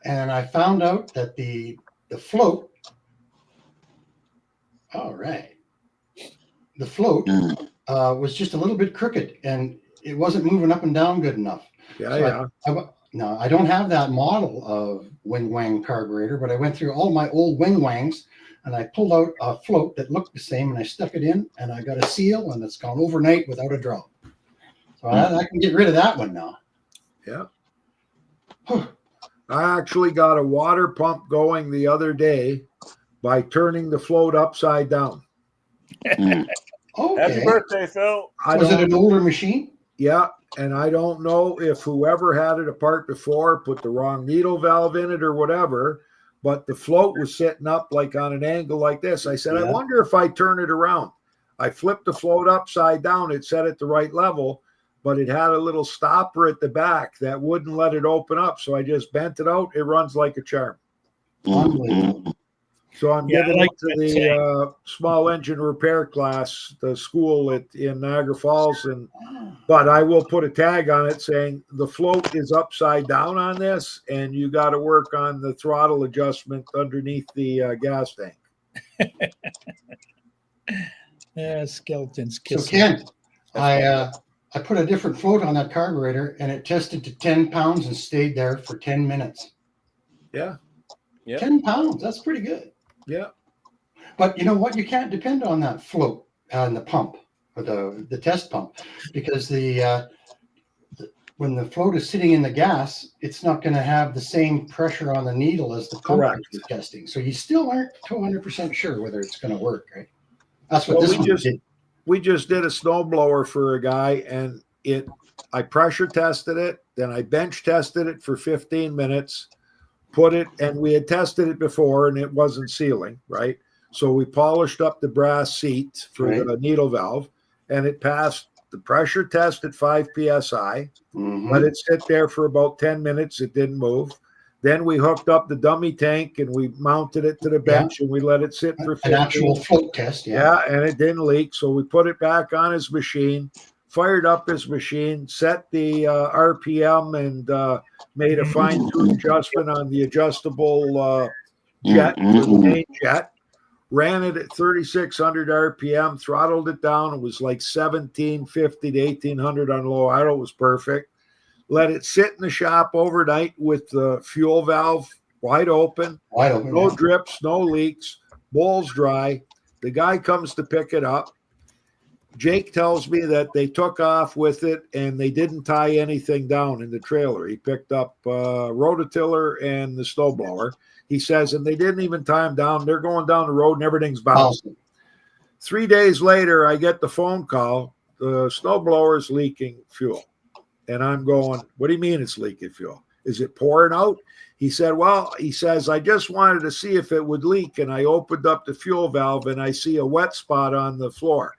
And I found out that the float. All right. The float was just a little bit crooked and it wasn't moving up and down good enough. Yeah, So now, I don't have that model of wing wang carburetor, but I went through all my old wing wangs and I pulled out a float that looked the same and I stuck it in and I got a seal and it's gone overnight without a drop. So I can get rid of that one now. Yeah. I actually got a water pump going the other day by turning the float upside down. Okay. Happy birthday, Phil. Was it an older machine? Yeah, and I don't know if whoever had it apart before put the wrong needle valve in it or whatever, but the float was sitting up like on an angle like this. I said, I wonder if I turn it around. I flipped the float upside down. It set at the right level, but it had a little stopper at the back that wouldn't let it open up. So I just bent it out. It runs like a charm. Unbelievable. So I'm Yeah, I giving like it to that the small engine repair class, the school in Niagara Falls, but I will put a tag on it saying the float is upside down on this, and you got to work on the throttle adjustment underneath the gas tank. Skeletons So kissing. Ken, I put a different float on that carburetor, and it tested to 10 pounds and stayed there for 10 minutes. Yeah. 10 pounds. That's pretty good. Yeah. But you know what? You can't depend on that float and the pump or the test pump, because when the float is sitting in the gas, it's not going to have the same pressure on the needle as the pump you're testing. So you still aren't 200% sure whether it's going to work, right? That's what this one did. We just did a snowblower for a guy, and I pressure tested it, then I bench tested it for 15 minutes, and we had tested it before and it wasn't sealing, right? So we polished up the brass seat for the needle valve, and it passed the pressure test at 5 psi. Let it sit there for about 10 minutes. It didn't move. Then we hooked up the dummy tank and we mounted it to the bench and we let it sit for 15. An actual float test. Yeah, and it didn't leak. So we put it back on his machine, fired up his machine, set the RPM, and made a fine-tuned adjustment on the adjustable jet, the main jet. Ran it at 3,600 RPM, throttled it down. It was like 1,750 to 1,800 on low idle. It was perfect. Let it sit in the shop overnight with the fuel valve wide open. No drips, no leaks, bowls dry. The guy comes to pick it up. Jake tells me that they took off with it and they didn't tie anything down in the trailer. He picked up rototiller and the snowblower. He says, and they didn't even tie them down. They're going down the road and everything's bouncing. 3 days later, I get the phone call. The snowblower is leaking fuel. And I'm going, what do you mean it's leaking fuel? Is it pouring out? He said, well, he says, I just wanted to see if it would leak. And I opened up the fuel valve and I see a wet spot on the floor.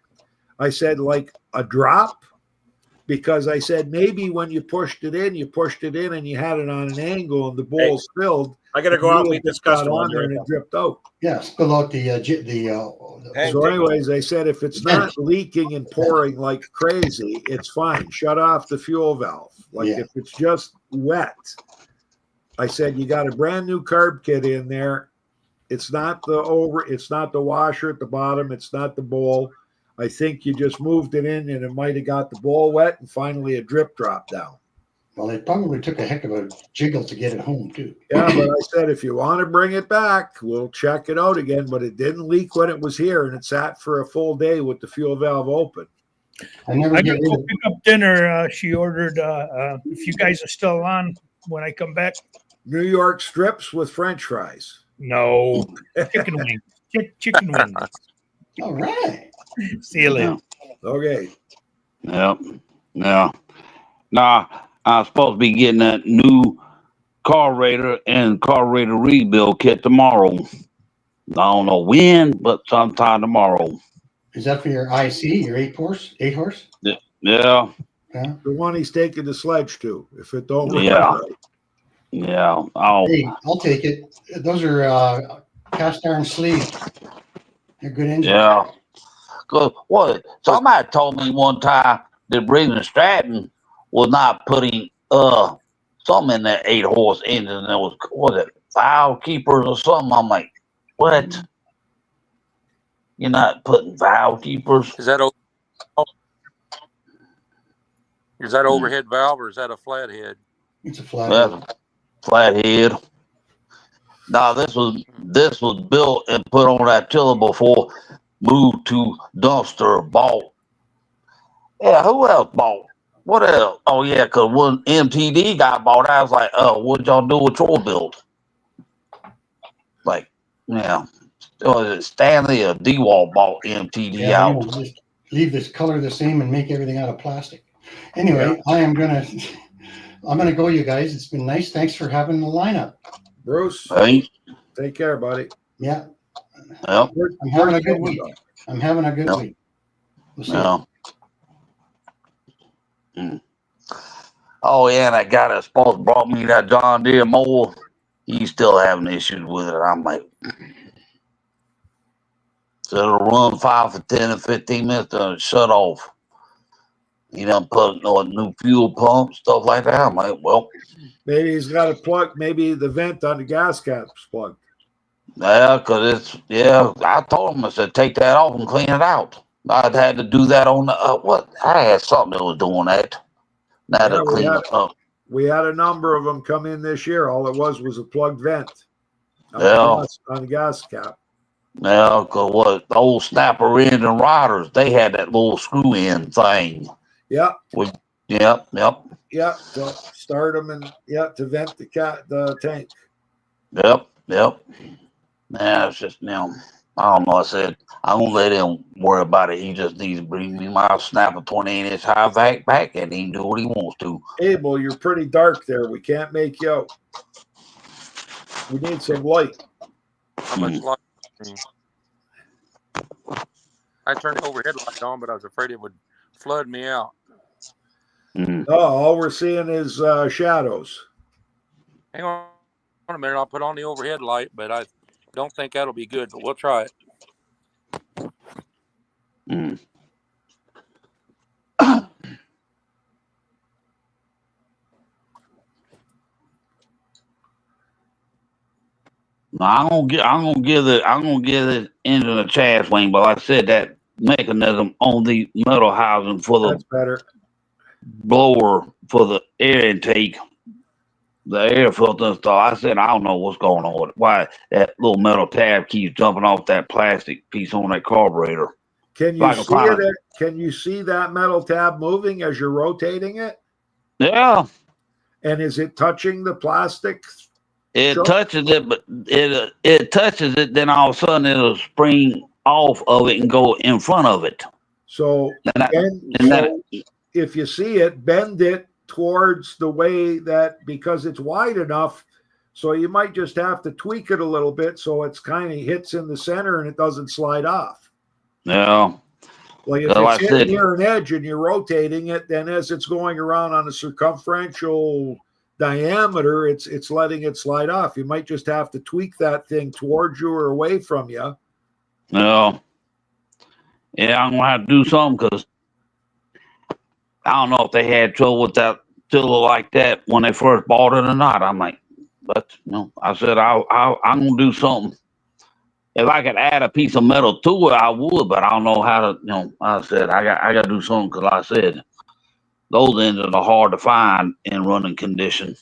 I said, like a drop? Because I said, maybe when you pushed it in and you had it on an angle and the bowl's filled. I got to go out and meet this customer. On there and it dripped out. Yeah, spill out the so anyways, I said, if it's not leaking and pouring like crazy, it's fine. Shut off the fuel valve. If it's just wet, I said, you got a brand new carb kit in there. It's not the washer at the bottom. It's not the bowl. I think you just moved it in and it might have got the bowl wet and finally a drip dropped down. Well, it probably took a heck of a jiggle to get it home, too. Yeah, but I said, if you want to bring it back, we'll check it out again. But it didn't leak when it was here, and it sat for a full day with the fuel valve open. I gotta go pick up dinner. She ordered, if you guys are still on when I come back. New York strips with French fries. No, chicken wings. Chicken wings. All right. See you later. Okay. Yep. Yeah. Nah, I'm supposed to be getting that new carburetor and carburetor rebuild kit tomorrow. I don't know when, but sometime tomorrow. Is that for your IC, your 8-horse? 8-horse? Yeah. Yeah. The one he's taking the sledge to, if it don't work. Yeah. Right. Yeah. Hey, I'll take it. Those are cast iron sleeves. They're good engines. Yeah. Good. What? Somebody told me one time that Brendan Stratton was not putting something in that 8-horse engine. That was it valve keepers or something? I'm like, what? You're not putting valve keepers? Is that overhead valve or is that a flathead? It's a flathead. Flathead. No, this was built and put on that tiller before moved to dumpster bought. Yeah, who else bought? What else? Oh yeah, because when MTD got bought, I was like, oh, what y'all do with your build? Like, yeah. Was it Stanley or D-Wall bought MTD out? Just leave this color the same and make everything out of plastic. Anyway, yeah. I'm gonna go, you guys. It's been nice. Thanks for having the lineup. Bruce, hey. Take care, buddy. Yeah. Yep. I'm having a good week. I'm having a good week. We'll see. Yeah. Oh yeah, and that guy that supposed to brought me that John Deere mower, he's still having issues with it. I'm like, so it'll run 5 for 10 or 15 minutes and shut off. You done put a new fuel pump, stuff like that. I'm like, well, Maybe he's got a plug. Maybe the vent on the gas cap's plugged. yeah, because I told him, I said, take that off and clean it out. I'd had to do that on the, I had something that was doing that. Now to clean it up. We had a number of them come in this year. All it was a plugged vent on the gas cap. Yeah, because what the old snapper end and riders, they had that little screw in thing. Yep. Yep. To start them and to vent the tank. Yep. Nah, it's just I don't know. I said I won't let him worry about it. He just needs to bring me my snapper 28-inch high vac back, and he can do what he wants to. Abel, you're pretty dark there. We can't make you out. We need some light. How much light? I turned the overhead light on, but I was afraid it would flood me out. Oh, all we're seeing is shadows. Hang on a minute. I'll put on the overhead light, but I don't think that'll be good, but we'll try it. I'm gonna give the engine a chance, Wayne. But like I said, that mechanism on the metal housing for the better blower for the air intake, the air filter and stuff. I said I don't know what's going on with it. Why that little metal tab keeps jumping off that plastic piece on that carburetor? Can you see it? Can you see that metal tab moving as you're rotating it? Yeah. And is it touching the plastic? It touches it, but it touches it. Then all of a sudden it'll spring off of it and go in front of it. So, if you see it, bend it towards the way that, because it's wide enough, so you might just have to tweak it a little bit so it's kind of hits in the center and it doesn't slide off. Yeah. Like if it's hitting near an edge and you're rotating it, then as it's going around on a circumferential diameter, it's letting it slide off. You might just have to tweak that thing towards you or away from you. No. Yeah, I'm gonna have to do something because I don't know if they had trouble with that filler like that when they first bought it or not. I'm like, but I said I'm gonna do something. If I could add a piece of metal to it, I would, but I don't know how to. I said I got to do something because like I said, those engines are hard to find in running condition.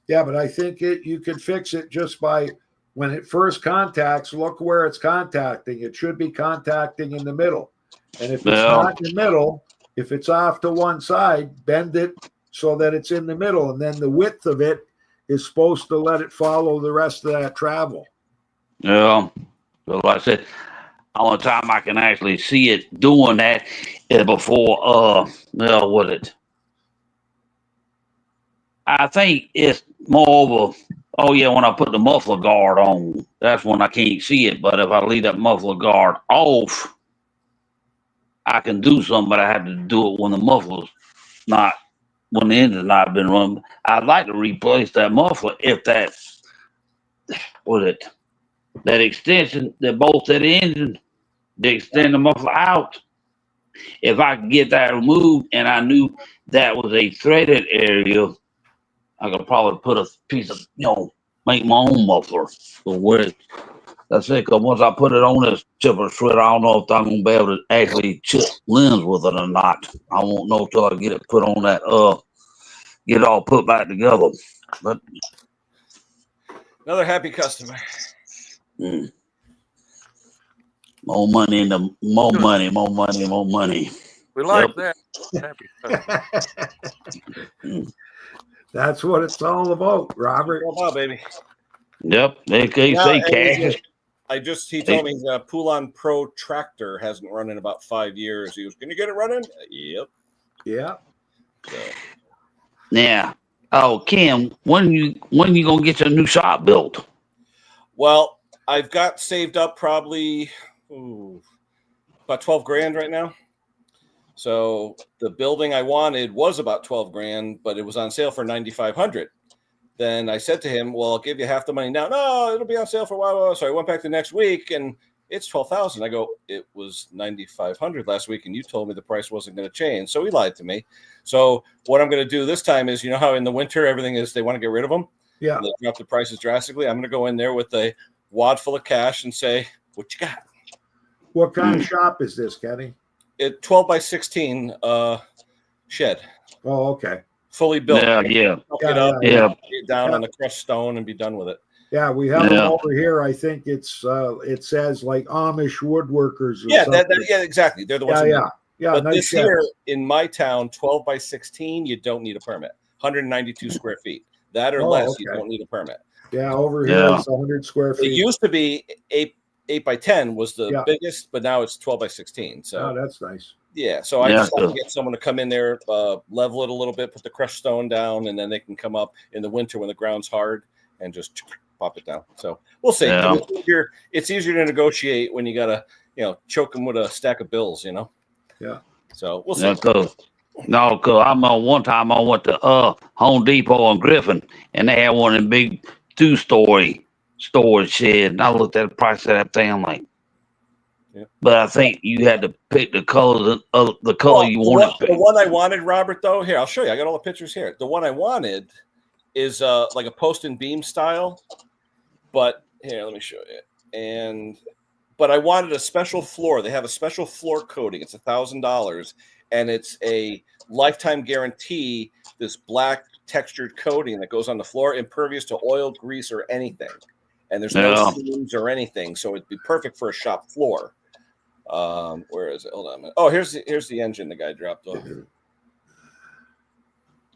Yeah, but I think you could fix it just by when it first contacts, look where it's contacting. It should be contacting in the middle. And if it's not in the middle, if it's off to one side, bend it so that it's in the middle. And then the width of it is supposed to let it follow the rest of that travel. Yeah. So like I said, the only time I can actually see it doing that is before, I think it's more of when I put the muffler guard on, that's when I can't see it. But if I leave that muffler guard off, I can do something, but I have to do it when the engine's not been running. I'd like to replace that muffler if that extension that bolts that engine, to extend the muffler out. If I could get that removed and I knew that was a threaded area, I could probably put a piece of, make my own muffler. That's it. Because once I put it on this chipper shredder, I don't know if I'm going to be able to actually chip limbs with it or not. I won't know till I get it put on that, get it all put back together. But another happy customer. More money. We like that. Happy. That's what it's all about, Robert. All about, baby. Yep. They say cash. He told me the Poulon Pro tractor hasn't run in about 5 years. He was, can you get it running? Yep. Yeah. So. Yeah. Oh, Kim, when you gonna get your new shop built? Well, I've got saved up probably about $12,000 right now. So the building I wanted was about 12 grand, but it was on sale for 9,500. Then I said to him, well, I'll give you half the money now. No, it'll be on sale for a while. So I went back the next week and it's 12,000. I go, it was 9,500 last week. And you told me the price wasn't going to change. So he lied to me. So what I'm going to do this time is, you know how in the winter, everything is, they want to get rid of them. Yeah. They drop the prices drastically. I'm going to go in there with a wad full of cash and say, what you got? What kind of shop is this, Kenny? It 12 by 16 shed. Oh, okay. Fully built. Yeah. Hook it up, yeah. lay it down on the crushed stone and be done with it. Yeah, we have them over here. I think it's it says like Amish woodworkers. Or Yeah, something. yeah, exactly. They're the ones. Yeah. But Nice this shed. here in my town, 12 by 16, you don't need a permit. 192 square feet. That or less, you don't need a permit. Yeah, over here it's 100 square feet. It used to be 8 by 10 was the biggest, but now it's 12 by 16. So that's nice. Yeah, so I just have to get someone to come in there, level it a little bit, put the crushed stone down, and then they can come up in the winter when the ground's hard and just pop it down. So we'll see. Yeah. It's easier to negotiate when you gotta, choke them with a stack of bills, Yeah. So we'll see. No, cause one time I went to Home Depot on Griffin, and they had one of them big 2-story storage shed, and I looked at the price of that thing. I'm like, but I think you had to pick the color, the color you wanted. The one I wanted, Robert, though, here, I'll show you. I got all the pictures here. The one I wanted is like a post and beam style, but here, let me show you. But I wanted a special floor. They have a special floor coating. It's $1,000, and it's a lifetime guarantee. This black textured coating that goes on the floor, impervious to oil, grease, or anything. And there's no seams or anything, so it'd be perfect for a shop floor. Where is it? Hold on a minute. Oh, here's the engine the guy dropped off.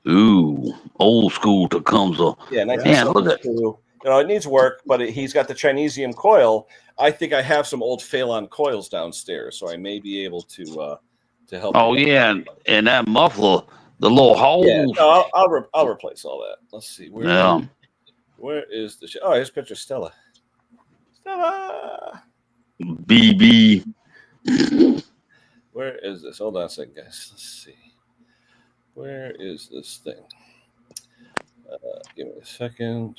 Ooh, old school Tecumseh. Yeah, look at it needs work, but he's got the Chinesium coil. I think I have some old Phalon coils downstairs, so I may be able to help. Oh yeah, and that muffler, the little holes. Yeah, no, I'll replace all that. Let's see where is the oh, here's a picture of Stella. BB. Where is this? Hold on a second, guys. Let's see. Where is this thing? Give me a second.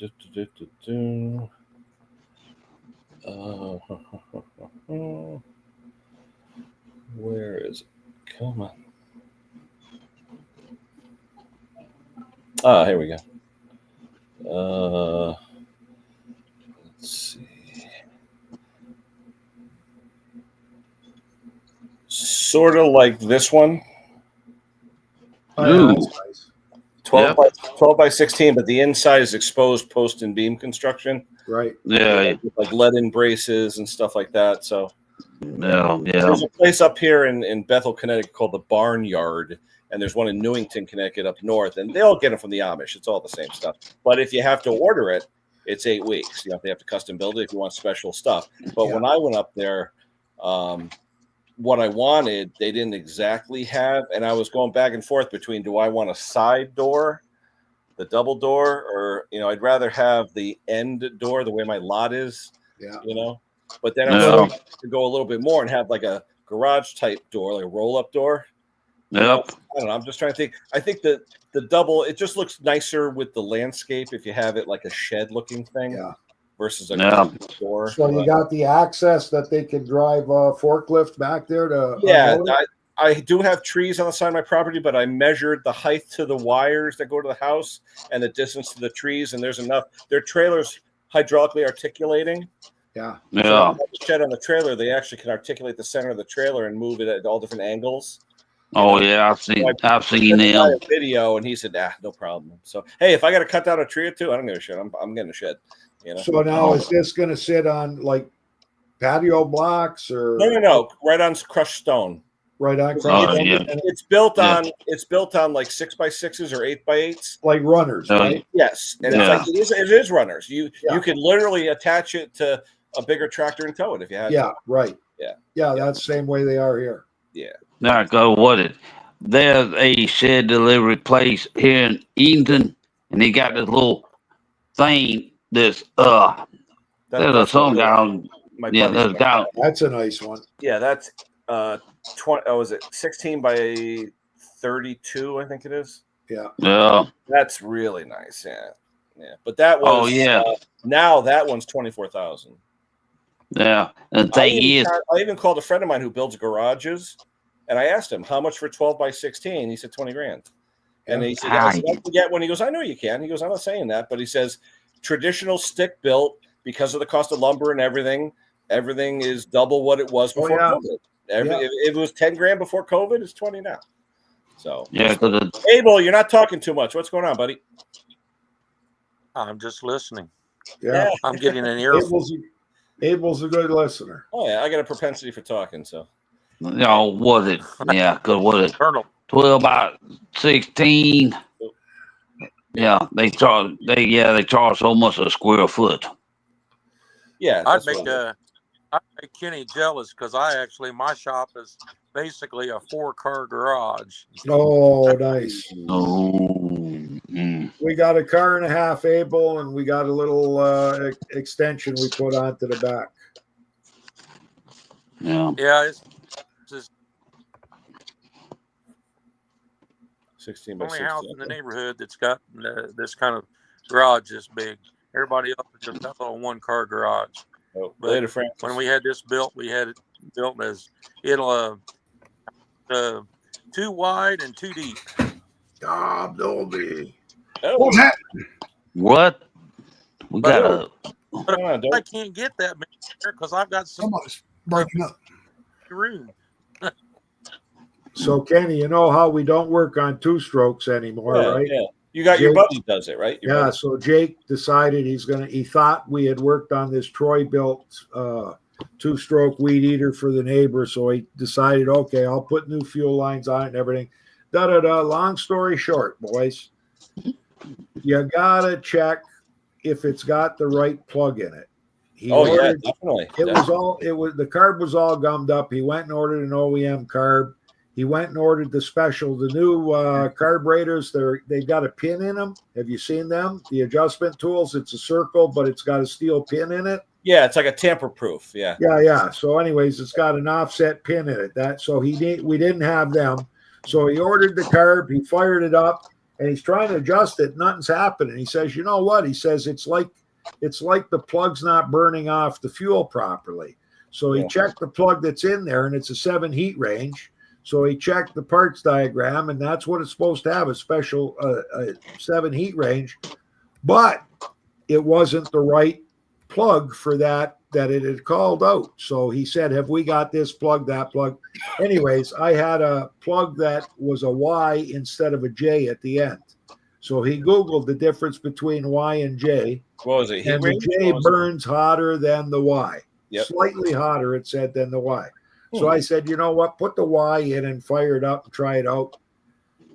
Where is it? Come on. Here we go. Let's see. Sort of like this one. Ooh. 12 by 16, but the inside is exposed post and beam construction. Right. Yeah. Like lead-in braces and stuff like that. So yeah. There's a place up here in Bethel, Connecticut called the Barnyard, and there's one in Newington, Connecticut up north, and they all get it from the Amish. It's all the same stuff. But if you have to order it, it's 8 weeks. They have to custom build it if you want special stuff. But when I went up there, what I wanted, they didn't exactly have, and I was going back and forth between, do I want a side door, the double door, or I'd rather have the end door the way my lot is. But then I wanted to go a little bit more and have like a garage type door, like a roll up door. I don't know. I'm just trying to think. I think that the double, it just looks nicer with the landscape if you have it like a shed looking thing. Yeah. Versus a door. So you got the access that they can drive a forklift back there to. Yeah, I do have trees on the side of my property, but I measured the height to the wires that go to the house and the distance to the trees, and there's enough. Their trailer's hydraulically articulating. Yeah. So the shed on the trailer, they actually can articulate the center of the trailer and move it at all different angles. Oh yeah, I've seen them. Video, and he said, no problem. So hey, if I got to cut down a tree or two, I don't give a shit. I'm getting a shed. So now is this going to sit on like patio blocks or no, right on crushed stone. Right on crushed stone. Yeah. It's built on like 6x6s or 8x8s. Like runners, right? Yes. And it's like it is runners. You can literally attach it to a bigger tractor and tow it if you have to. Right. Yeah. That's the same way they are here. Yeah. Now go what it. There's a shed delivery place here in Eatonton, and they got this little thing. There's a song guy on. There's a guy. That's a nice one. Yeah, that's was it 16 by 32? I think it is. Yeah. Yeah. That's really nice. Yeah. But that was. Oh yeah. Now that one's 24,000. Yeah. And the thing is, I even called a friend of mine who builds garages, and I asked him how much for 12 by 16. He said 20 grand. And he said, I can get one. He goes, I know you can. He goes, I'm not saying that, but he says traditional stick built, because of the cost of lumber and everything is double what it was before COVID. If it was 10 grand before COVID, it's 20 now. So yeah, Abel, you're not talking too much. What's going on, buddy? I'm just listening. Yeah. I'm getting an earful. Abel's a good listener. Oh yeah, I got a propensity for talking. So. No, was it? Yeah, good. Was it? Colonel. 12 by 16. Yeah, they charge. They charge so much a square foot. Yeah, I'd make Kenny jealous because my shop is basically a 4-car garage. Oh, nice. Oh. We got a car and a half, Abel, and we got a little extension we put onto the back. Yeah. Yeah, it's 16 by only 16. house in the neighborhood that's got this kind of garage this big. Everybody else is just a little 1-car garage. Oh, but later, Francis. When we had this built, we had it built as it'll 2 wide and 2 deep. God, Dolby. What's that? What? We got I can't get that because I've got somebody's breaking up. Room. So, Kenny, you know how we don't work on 2-strokes anymore, right? Yeah. You got your buddy does it, right? Your buddy. So Jake decided he thought we had worked on this Troy built 2-stroke weed eater for the neighbor. So he decided, okay, I'll put new fuel lines on it and everything. Long story short, boys, you gotta check if it's got the right plug in it. Definitely. The carb was all gummed up. He went and ordered an OEM carb. He went and ordered the new carburetors. They've got a pin in them. Have you seen them? The adjustment tools. It's a circle, but it's got a steel pin in it. Yeah, it's like a tamper-proof. Yeah. Yeah. So, anyways, it's got an offset pin in it. We didn't have them. So he ordered the carb. He fired it up, and he's trying to adjust it. Nothing's happening. He says, "You know what?" He says, "It's like the plug's not burning off the fuel properly." So he checked the plug that's in there, and it's a 7 heat range. So he checked the parts diagram, and that's what it's supposed to have, a special 7 heat range. But it wasn't the right plug for that it had called out. So he said, have we got this plug, that plug? Anyways, I had a plug that was a Y instead of a J at the end. So he Googled the difference between Y and J. What was it? And the J burns hotter than the Y. Yep. Slightly hotter, it said, than the Y. So I said, you know what? Put the Y in and fire it up and try it out.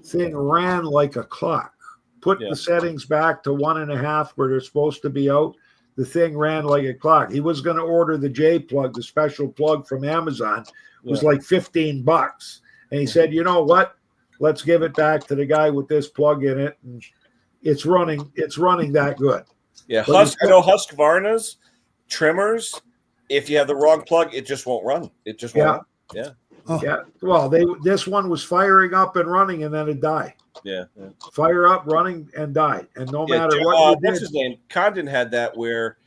Thing ran like a clock. Put the settings back to 1.5 where they're supposed to be out. The thing ran like a clock. He was going to order the J plug, the special plug from Amazon. It was like $15. And he said, you know what? Let's give it back to the guy with this plug in it. And it's running that good. Yeah. Husqvarna's trimmers, if you have the wrong plug, it just won't run. It just won't run. Yeah. Oh. Yeah. Well, this one was firing up and running, and then it died. Yeah. Fire up, running, and died. And no matter what you did. What's his name? Condon had that where,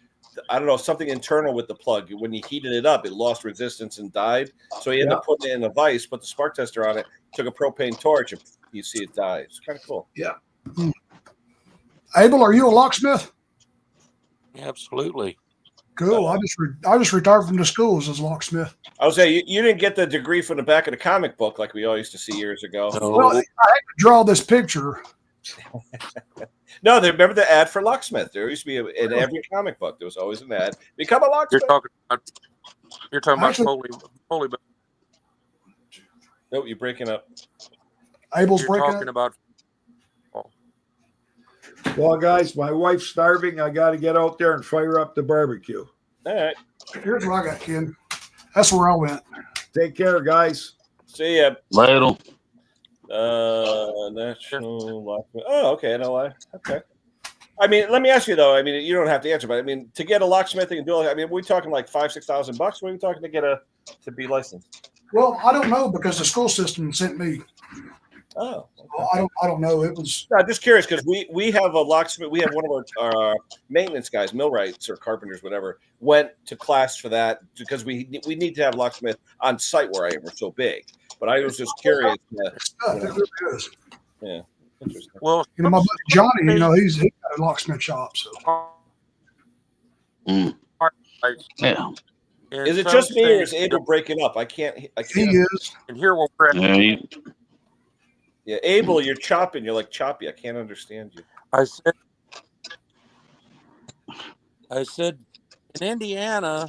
I don't know, something internal with the plug. When you heated it up, it lost resistance and died. So he ended up putting it in a vise, put the spark tester on it, took a propane torch, and you see it die. It's kind of cool. Yeah. Abel, are you a locksmith? Absolutely. Cool. I just retired from the schools as a locksmith. I was saying, you didn't get the degree from the back of the comic book like we all used to see years ago. No. Well, I had to draw this picture. No, remember the ad for locksmith? There used to be in every comic book. There was always an ad. Become a locksmith. You're talking about Foley. Nope, you're breaking up. Abel's You're breaking talking up. about. Well, guys, my wife's starving. I got to get out there and fire up the barbecue. All right. Here's what I got, Ken. That's where I went. Take care, guys. See ya. Later. National locksmith. Oh, okay. No lie. Okay. I mean, let me ask you though. I mean, you don't have to answer, but I mean, to get a locksmithing and do, I mean, we're talking like $5,000-6,000. What are we talking to be licensed? Well, I don't know because the school system sent me. Oh, okay. I don't know. It was. I'm just curious because we have a locksmith. We have one of our maintenance guys, millwrights or carpenters, whatever, went to class for that because we need to have locksmith on site where I am. We're so big. But I was just curious. It really is. Yeah, interesting. Well, my buddy Johnny, he's got a locksmith shop. So. Yeah. Is it just me or is Abel breaking up? I can't. He is. And here we're at. Yeah, Abel, you're chopping. You're like choppy. I can't understand you. I said, in Indiana,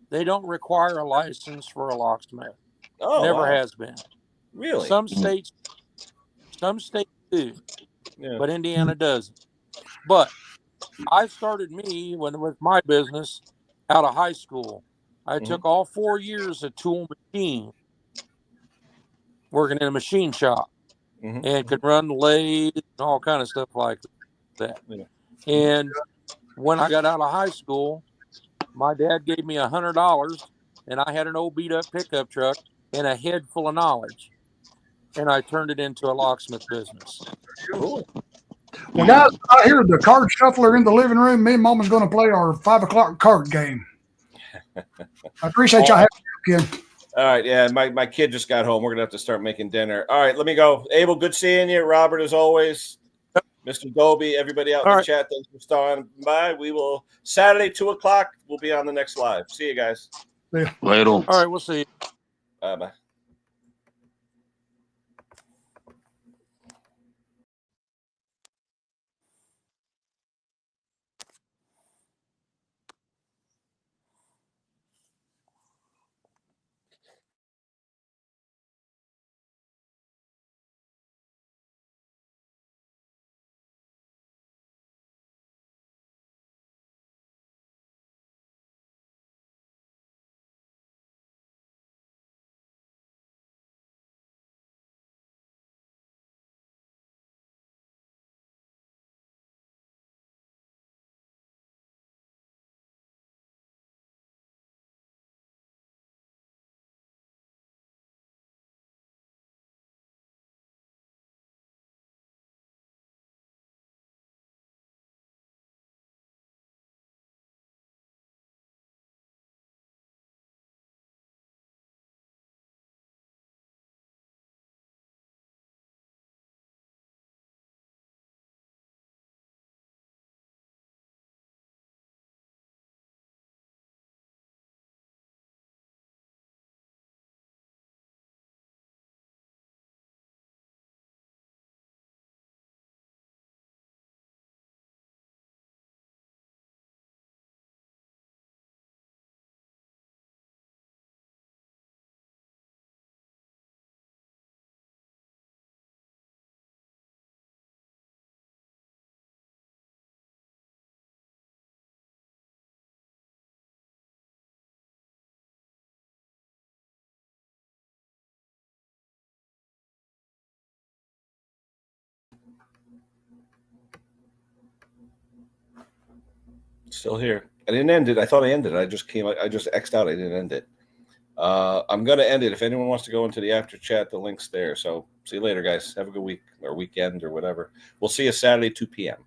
they don't require a license for a locksmith. Oh, never wow. has been. Really? Some states do, but Indiana doesn't. But I started with my business out of high school. I took all 4 years of tool machine, working in a machine shop, and could run lathes and all kind of stuff like that. Yeah. And when I got out of high school, my dad gave me $100, and I had an old beat-up pickup truck and a head full of knowledge, and I turned it into a locksmith business. Cool. Well, guys, I hear the card shuffler in the living room. Me and Mama's going to play our 5 o'clock card game. I appreciate y'all having me, Kim. All right, yeah, my kid just got home. We're gonna have to start making dinner. All right, let me go. Abel, good seeing you. Robert, as always. Mr. Dobie, everybody out in the chat, thanks for stopping by. We will Saturday 2 o'clock. We'll be on the next live. See you guys. Yeah. Later. All right, we'll see you. Bye. Still here. I didn't end it. I thought I ended it. I just X'd out. I didn't end it. I'm going to end it. If anyone wants to go into the after chat, the link's there. So see you later, guys. Have a good week or weekend or whatever. We'll see you Saturday, 2 p.m.